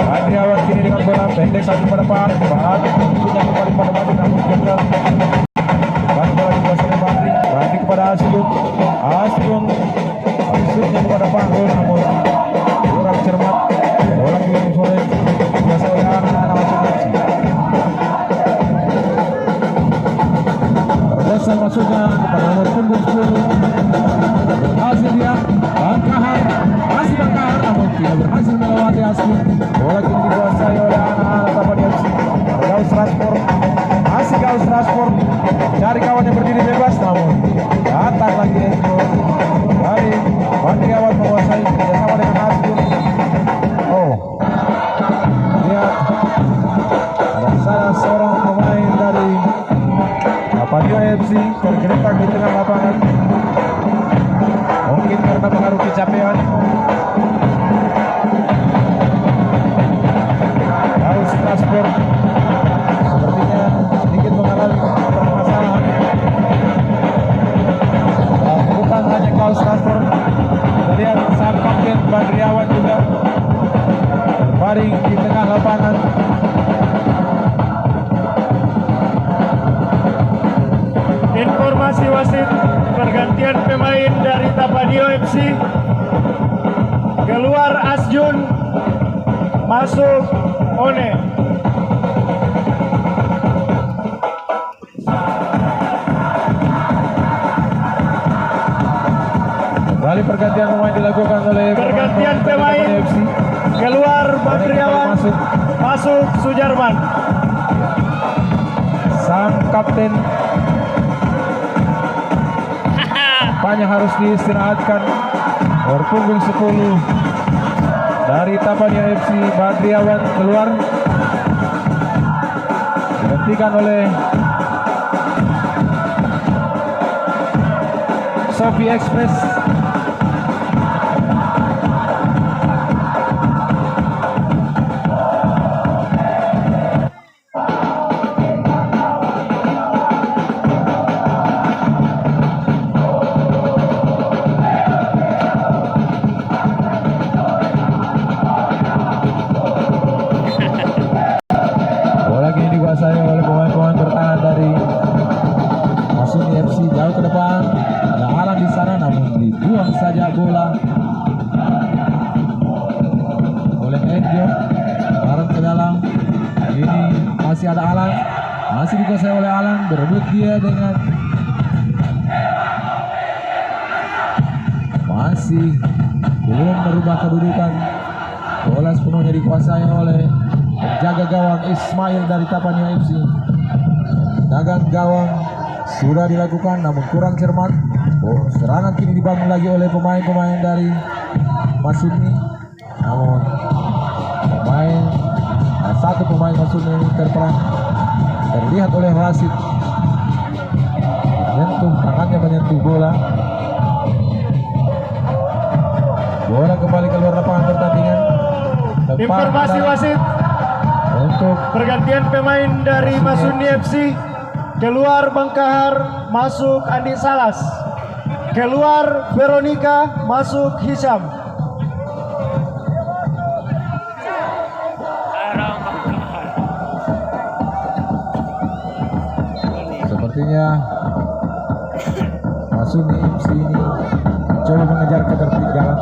Badriawan kini dengan bola pendek satu pada Pak. Sudah kembali pada Badri, namun gagal. Bola dikuasai oleh Badri kepada Asgun. Maksudnya kepada Fahrul, namun kurang cermat. Bola kembali dikuasai oleh anak-anak FC. Pergeser masuknya kepada nomor punggung 10. Berhasil dia Bangkahar, masih Bangkahar, namun tidak berhasil melewati Asgun. Bola kini dikuasai oleh anak-anak Tapanio FC. Gaus Rashford, masih Gaus Rashford cari kawan yang berdiri bebas, namun datang lagi Enzo dari Badriawan menguasai kerjasama dengan Asgun. Lihat ada salah seorang pemain dari Tapanio FC tergeletak di tengah lapangan, mungkin karena pengaruh kecapean. Gaus Rashford sepertinya sedikit mengalami permasalahan. Bukan hanya Gaus Rashford, kita lihat sang kapten Badriawan juga berbaring di tengah lapangan. Informasi wasit pergantian pemain dari Tapanio FC. Keluar Asjun, masuk One. Kembali pergantian pemain dilakukan oleh Pergantian pemain. FC. Keluar Badriawan, masuk Sujarman. Sang kapten tampaknya harus diistirahatkan. Berpunggung 10 dari Tapanio FC. Badriawan keluar, digantikan oleh Sophie Express. Dikuasai oleh pemain-pemain bertahan dari Masuni FC. Jauh ke depan ada Alan di sana, namun dibuang saja bola oleh Enjo. Barang ke dalam ini masih ada Alan, masih dikuasai oleh Alan, berebut dia dengan masih belum merubah kedudukan. Bola sepenuhnya dikuasai oleh penjaga gawang Ismail dari Tapanio FC. Dagang gawang sudah dilakukan, namun kurang cermat. Serangan kini dibangun lagi oleh pemain-pemain dari Masuni, namun satu pemain Masuni ini terlihat oleh wasit tangannya menyentuh bola. Bola kembali keluar lapangan pertandingan. Informasi wasit untuk pergantian pemain dari Masuni FC. Keluar Bangkahar, masuk Andi Salas. Keluar Veronica, masuk Hisham. Sepertinya Masuni FC ini coba mengejar ketertinggalan.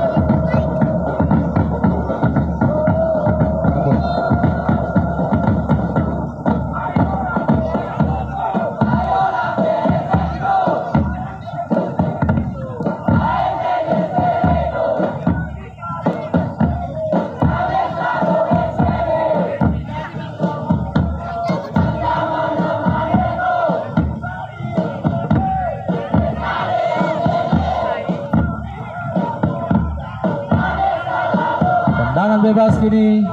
bebas kini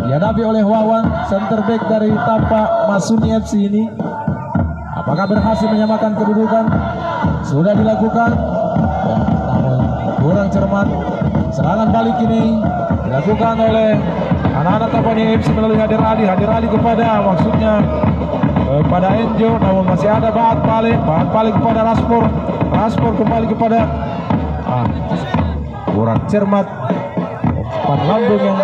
dihadapi oleh Wawan, center back dari Tapak Masuni FC ini. Apakah berhasil menyamakan kedudukan? Sudah dilakukan, ya, namun kurang cermat. Serangan balik ini dilakukan oleh anak-anak Tapani FC melalui Hadir Ali kepada maksudnya pada Enjo, namun masih ada Bahat balik kepada Raspor kembali kepada kurang cermat umpan lambung yang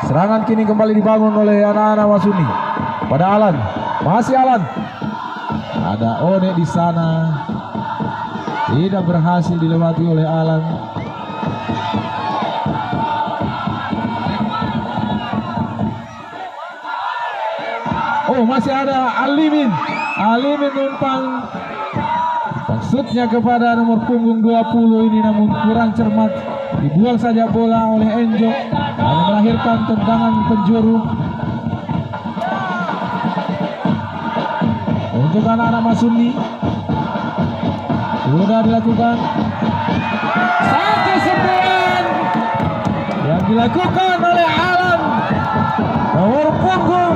serangan kini kembali dibangun oleh anak-anak Masuni pada Alan, masih Alan, ada One di sana, tidak berhasil dilewati oleh Alan. Oh, masih ada Alimin umpan maksudnya kepada nomor punggung 20 ini, namun kurang cermat, dibuang saja bola oleh Enjo dan melahirkan tendangan penjuru untuk anak-anak Masuni. Sudah dilakukan 1-9 yang dilakukan oleh Alan nomor punggung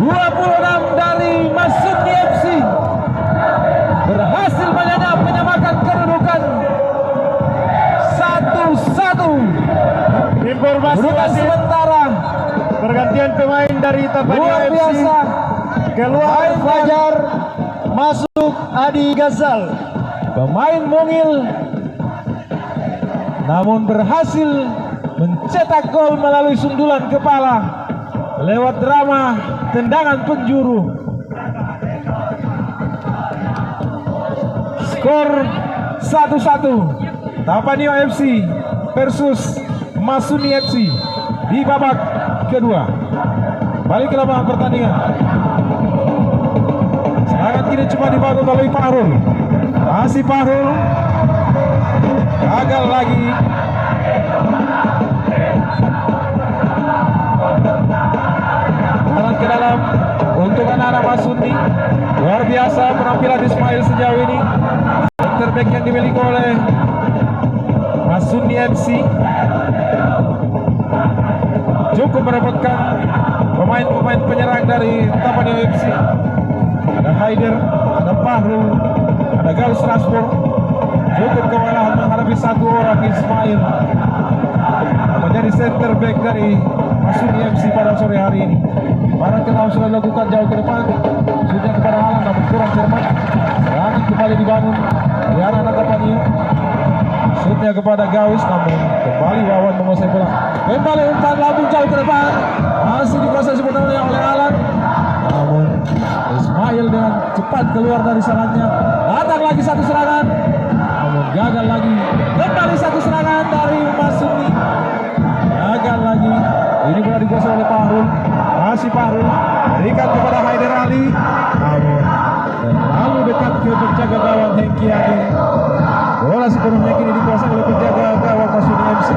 26 dari Masuni FC, berhasil menyamakan kedudukan 1-1. Informasi sementara pergantian pemain dari Tapani luar FC. biasa, Keluar Fajar, masuk Adi Gazal. pemain mungil namun berhasil mencetak gol melalui sundulan kepala lewat drama tendangan penjuru. Skor 1-1 Tapanio FC versus Masuni FC di babak kedua. Balik ke lapangan pertandingan. Serangan kini cuma dibangun oleh Fahrul. Masih Fahrul, gagal lagi. Jalan ke dalam untuk anak-anak Masuni. Luar biasa penampilan Ismail sejauh ini. Center back yang dimiliki oleh Masuni FC cukup merepotkan pemain-pemain penyerang dari Tapanio FC. Ada Haider, ada Fahrul, ada Gauss Raspor. Cukup kewalahan menghadapi satu orang Ismail menjadi center back dari Masuni FC pada sore hari ini. Para kenal sudah dilakukan jauh ke depan, sudah kepada Alan namun kurang cermat. Serangan kembali dibangun di anak-anak Tapanio. Shootnya kepada Gauss namun kembali Wawan menguasai bola. Kembali umpan lambung jauh ke depan, masih dikuasai sebenarnya oleh Alan. Namun Ismail dengan cepat keluar dari serangannya. Datang lagi satu serangan, namun gagal lagi. Kembali satu serangan dari Masuni, gagal lagi. Ini bola dikuasai oleh Fahrul, masih Fahrul berikan kepada Haider Ali, namun terlalu dekat ke penjaga gawang Hengki Adi. Bola sepenuhnya kini dikuasai oleh penjaga gawang Masuni FC.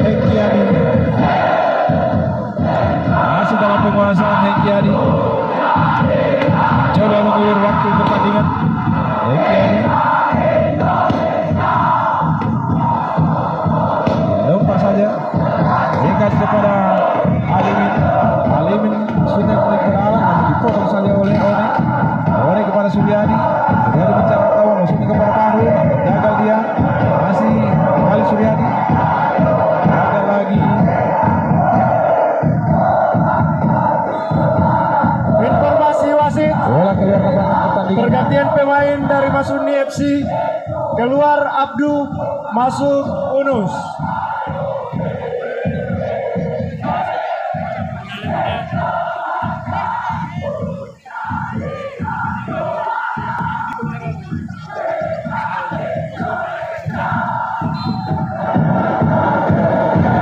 Hengki Adi masih dalam penguasaan Hengki Adi. Coba mengulur waktu pertandingan. Hengki Adi lempar saja, berikan kepada Alimin sudah mulai kepada Alan namun dipotong saja oleh One kepada Suryadi. Suryadi bicara kawan, Suryadi kepada Fahrul, gagal dia, masih kembali Suryadi, gagal lagi. Informasi wasit, Bola keluar lapangan pertandingan. pergantian pemain dari Masuni FC. Keluar Abdu, masuk Unus.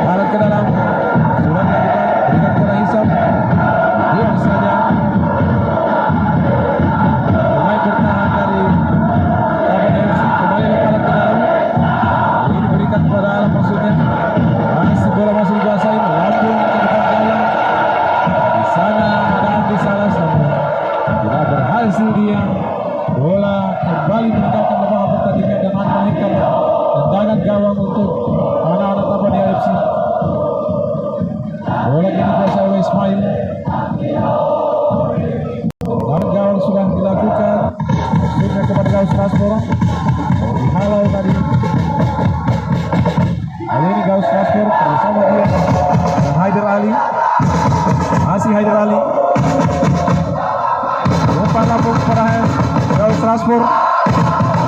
Barat ke dalam, sudah dilakukan, berikan kepada Hisam, buang saja. Pemain bertahan dari Tapanio FC kembali lepas ke dalam. Ini diberikan kepada Alam maksudnya. Raspor. Dihalau tadi. Kali ini Gauss Raspor bersama dia dan Haider Ali. Masih Haider Ali. Umpan lambung kepada Gauss Raspor.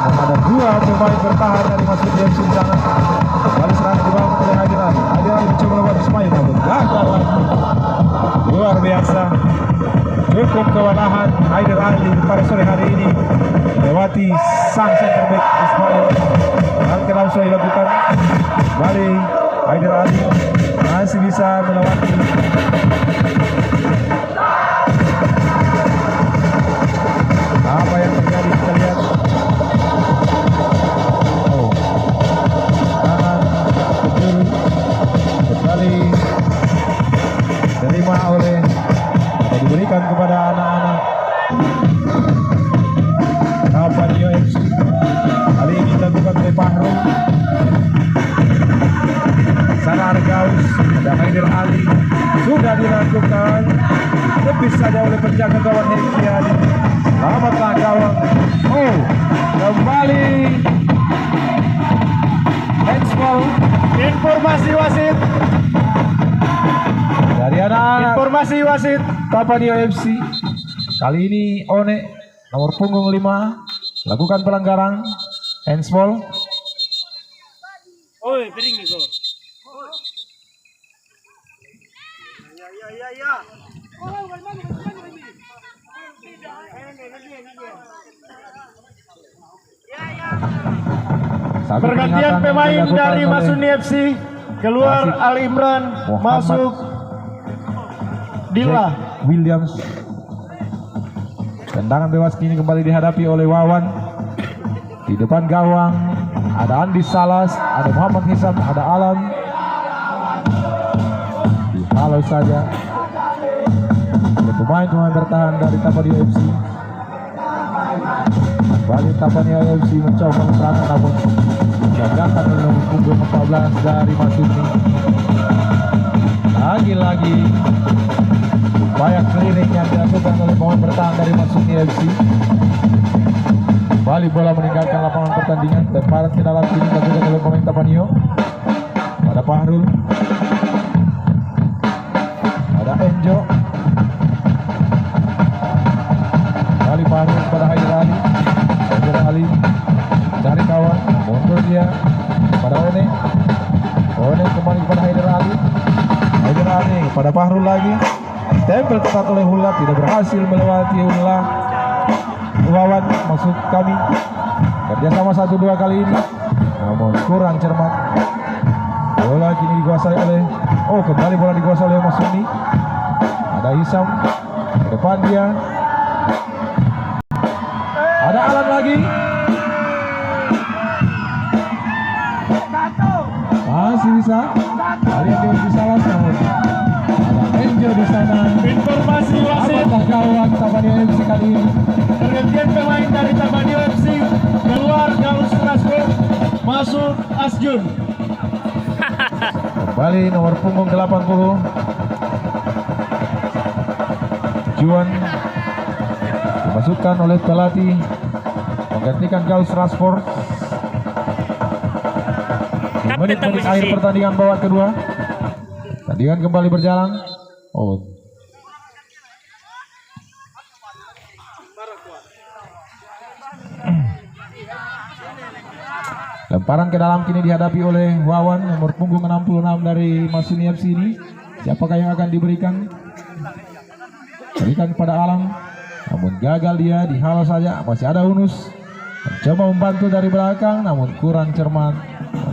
Ada dua pemain bertahan dari Masuk FC di sana. Kembali serangan dibawa oleh Haider Ali. Haider Ali mencoba melawan Ismail namun gagal lagi. Luar biasa. Cukup kewalahan Haider Ali pada sore hari ini melewati sang center back Ismail. Langkah langsung dilakukan. Kembali Haider Ali masih bisa melewati. Apa yang terjadi kita lihat. Oh, tangan kejuru kembali terima oleh atau diberikan kepada anak-anak Tapanio FC. Kali ini dilakukan oleh Fahru. Sana ada Gauss, ada Haider Ali. Sudah dilakukan lebih saja oleh penjaga gawang Hengkiadi. Selamatlah gawang. Oh, kembali handsball. Informasi wasit dari anak-anak. Informasi wasit Tapanio FC. Kali ini One nomor punggung 5 lakukan pelanggaran handsball. Oi, piring nih kok. Pergantian pemain dari Masuni FC. Keluar Ali Imran, masuk Dila Williams. Tendangan bebas kini kembali dihadapi oleh Wawan. Di depan gawang ada Andi Salas, ada Muhammad Hisam, ada Alan. Dihalau saja oleh pemain-pemain bertahan dari Tapanio FC. Kembali Tapanio FC mencoba serangan namun gagalkan oleh nomor punggung 14 dari Masuni. Lagi-lagi upaya keliling yang dilakukan oleh pemain bertahan dari Masuni FC. Kembali bola meninggalkan lapangan pertandingan. Lemparan ke dalam sini dilakukan oleh pemain Tapanio. Ada Fahrul, ada Enjo. Kembali Fahrul kepada Haider Ali. Haider Ali dari kawan, mundur dia pada One. One kembali kepada Haider Ali. Haider Ali pada Fahrul lagi. Tempel ketat oleh Hula, tidak berhasil melewati Hula. Wawan maksud kami kerjasama 1-2 kali ini namun kurang cermat. Bola kini dikuasai oleh kembali bola dikuasai oleh Masuni. Ada Hisam ke depan dia, ada Alan lagi, masih bisa kali ini bisa namun ada Enjo di sana. Informasi wasit apakah gawang Tapanio FC kali ini. Pergantian pemain dari Tapanio FC. Keluar Gauss Raspor, masuk Asjun. Kembali nomor punggung 80 Juan dimasukkan oleh pelatih menggantikan Gauss Raspor. Menit-menit akhir pertandingan babak kedua. Pertandingan kembali berjalan. Lemparan ke dalam kini dihadapi oleh Wawan nomor punggung 66 dari Masuni FC ini. Siapakah yang akan diberikan? Berikan kepada Alam, namun gagal dia, dihalau saja. Masih ada Unus mencoba membantu dari belakang namun kurang cermat.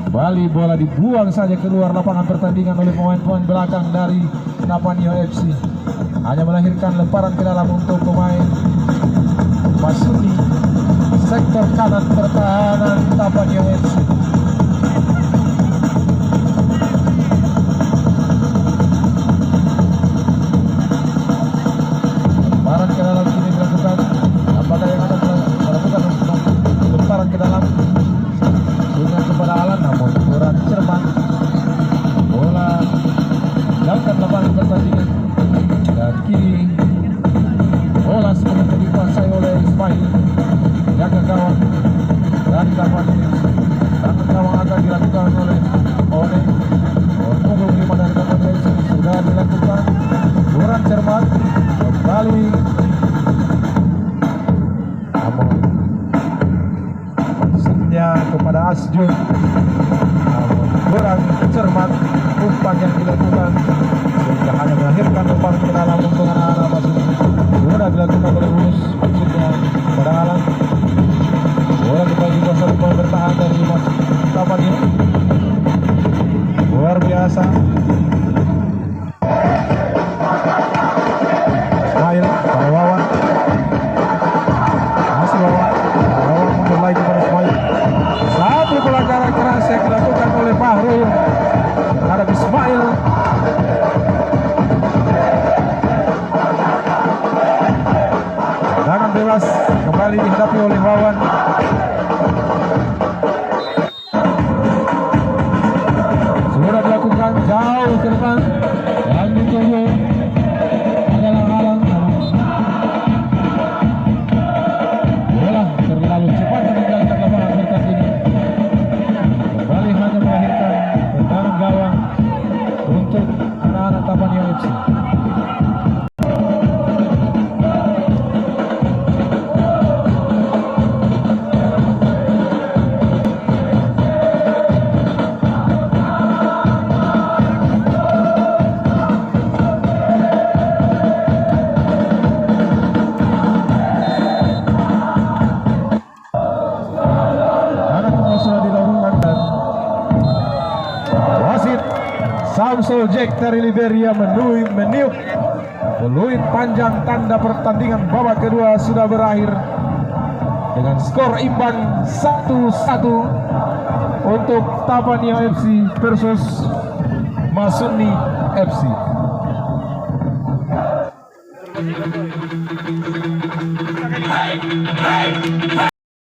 Kembali bola dibuang saja keluar lapangan pertandingan oleh pemain-pemain belakang dari Tapanio FC. Hanya melahirkan lemparan ke dalam untuk pemain Masuni sektor kanan pertahanan Tapanio FC. Lemparan ke dalam kini dilakukan. Apakah yang akan melakukan lemparan ke dalam? Sudah kepada Alan namun kurang cermat. Bola dapat lapangan pertandingan dan kini bola sepenuhnya dikuasai oleh Ismail. jaga gawang dari Tapanuli. Tangan gawang akan dilakukan oleh One. Pukul 5 dari Tapanuli sudah dilakukan. Duran cermat kembali. Namun maksudnya kepada Asjun. Namun kurang cermat umpan yang dilakukan sehingga hanya melahirkan umpan ke dalam untuk anak-anak masuk. Sudah dilakukan oleh Ulus maksudnya pada alam. Bola dibagi kuasa umpan bertahan dari Mas Tapanuli. Luar biasa. Ismail pada Wawan. Masih Wawan. Wawan mundur lagi kepada Ismail. Satu pelanggaran keras yang dilakukan oleh Fahrul terhadap Ismail. Tendangan bebas kembali dihadapi oleh Wawan. Sudah dilakukan jauh ke depan dan dituju adalah halang. Bola terlalu cepat meninggalkan lapangan pertandingan. Kembali hanya melahirkan tendangan gawang untuk anak-anak Tapanuli FC. Samsul Jack dari Liberia meniup peluit panjang, tanda pertandingan babak kedua sudah berakhir dengan skor imbang 1-1 untuk Tapanuli FC versus Masuni FC.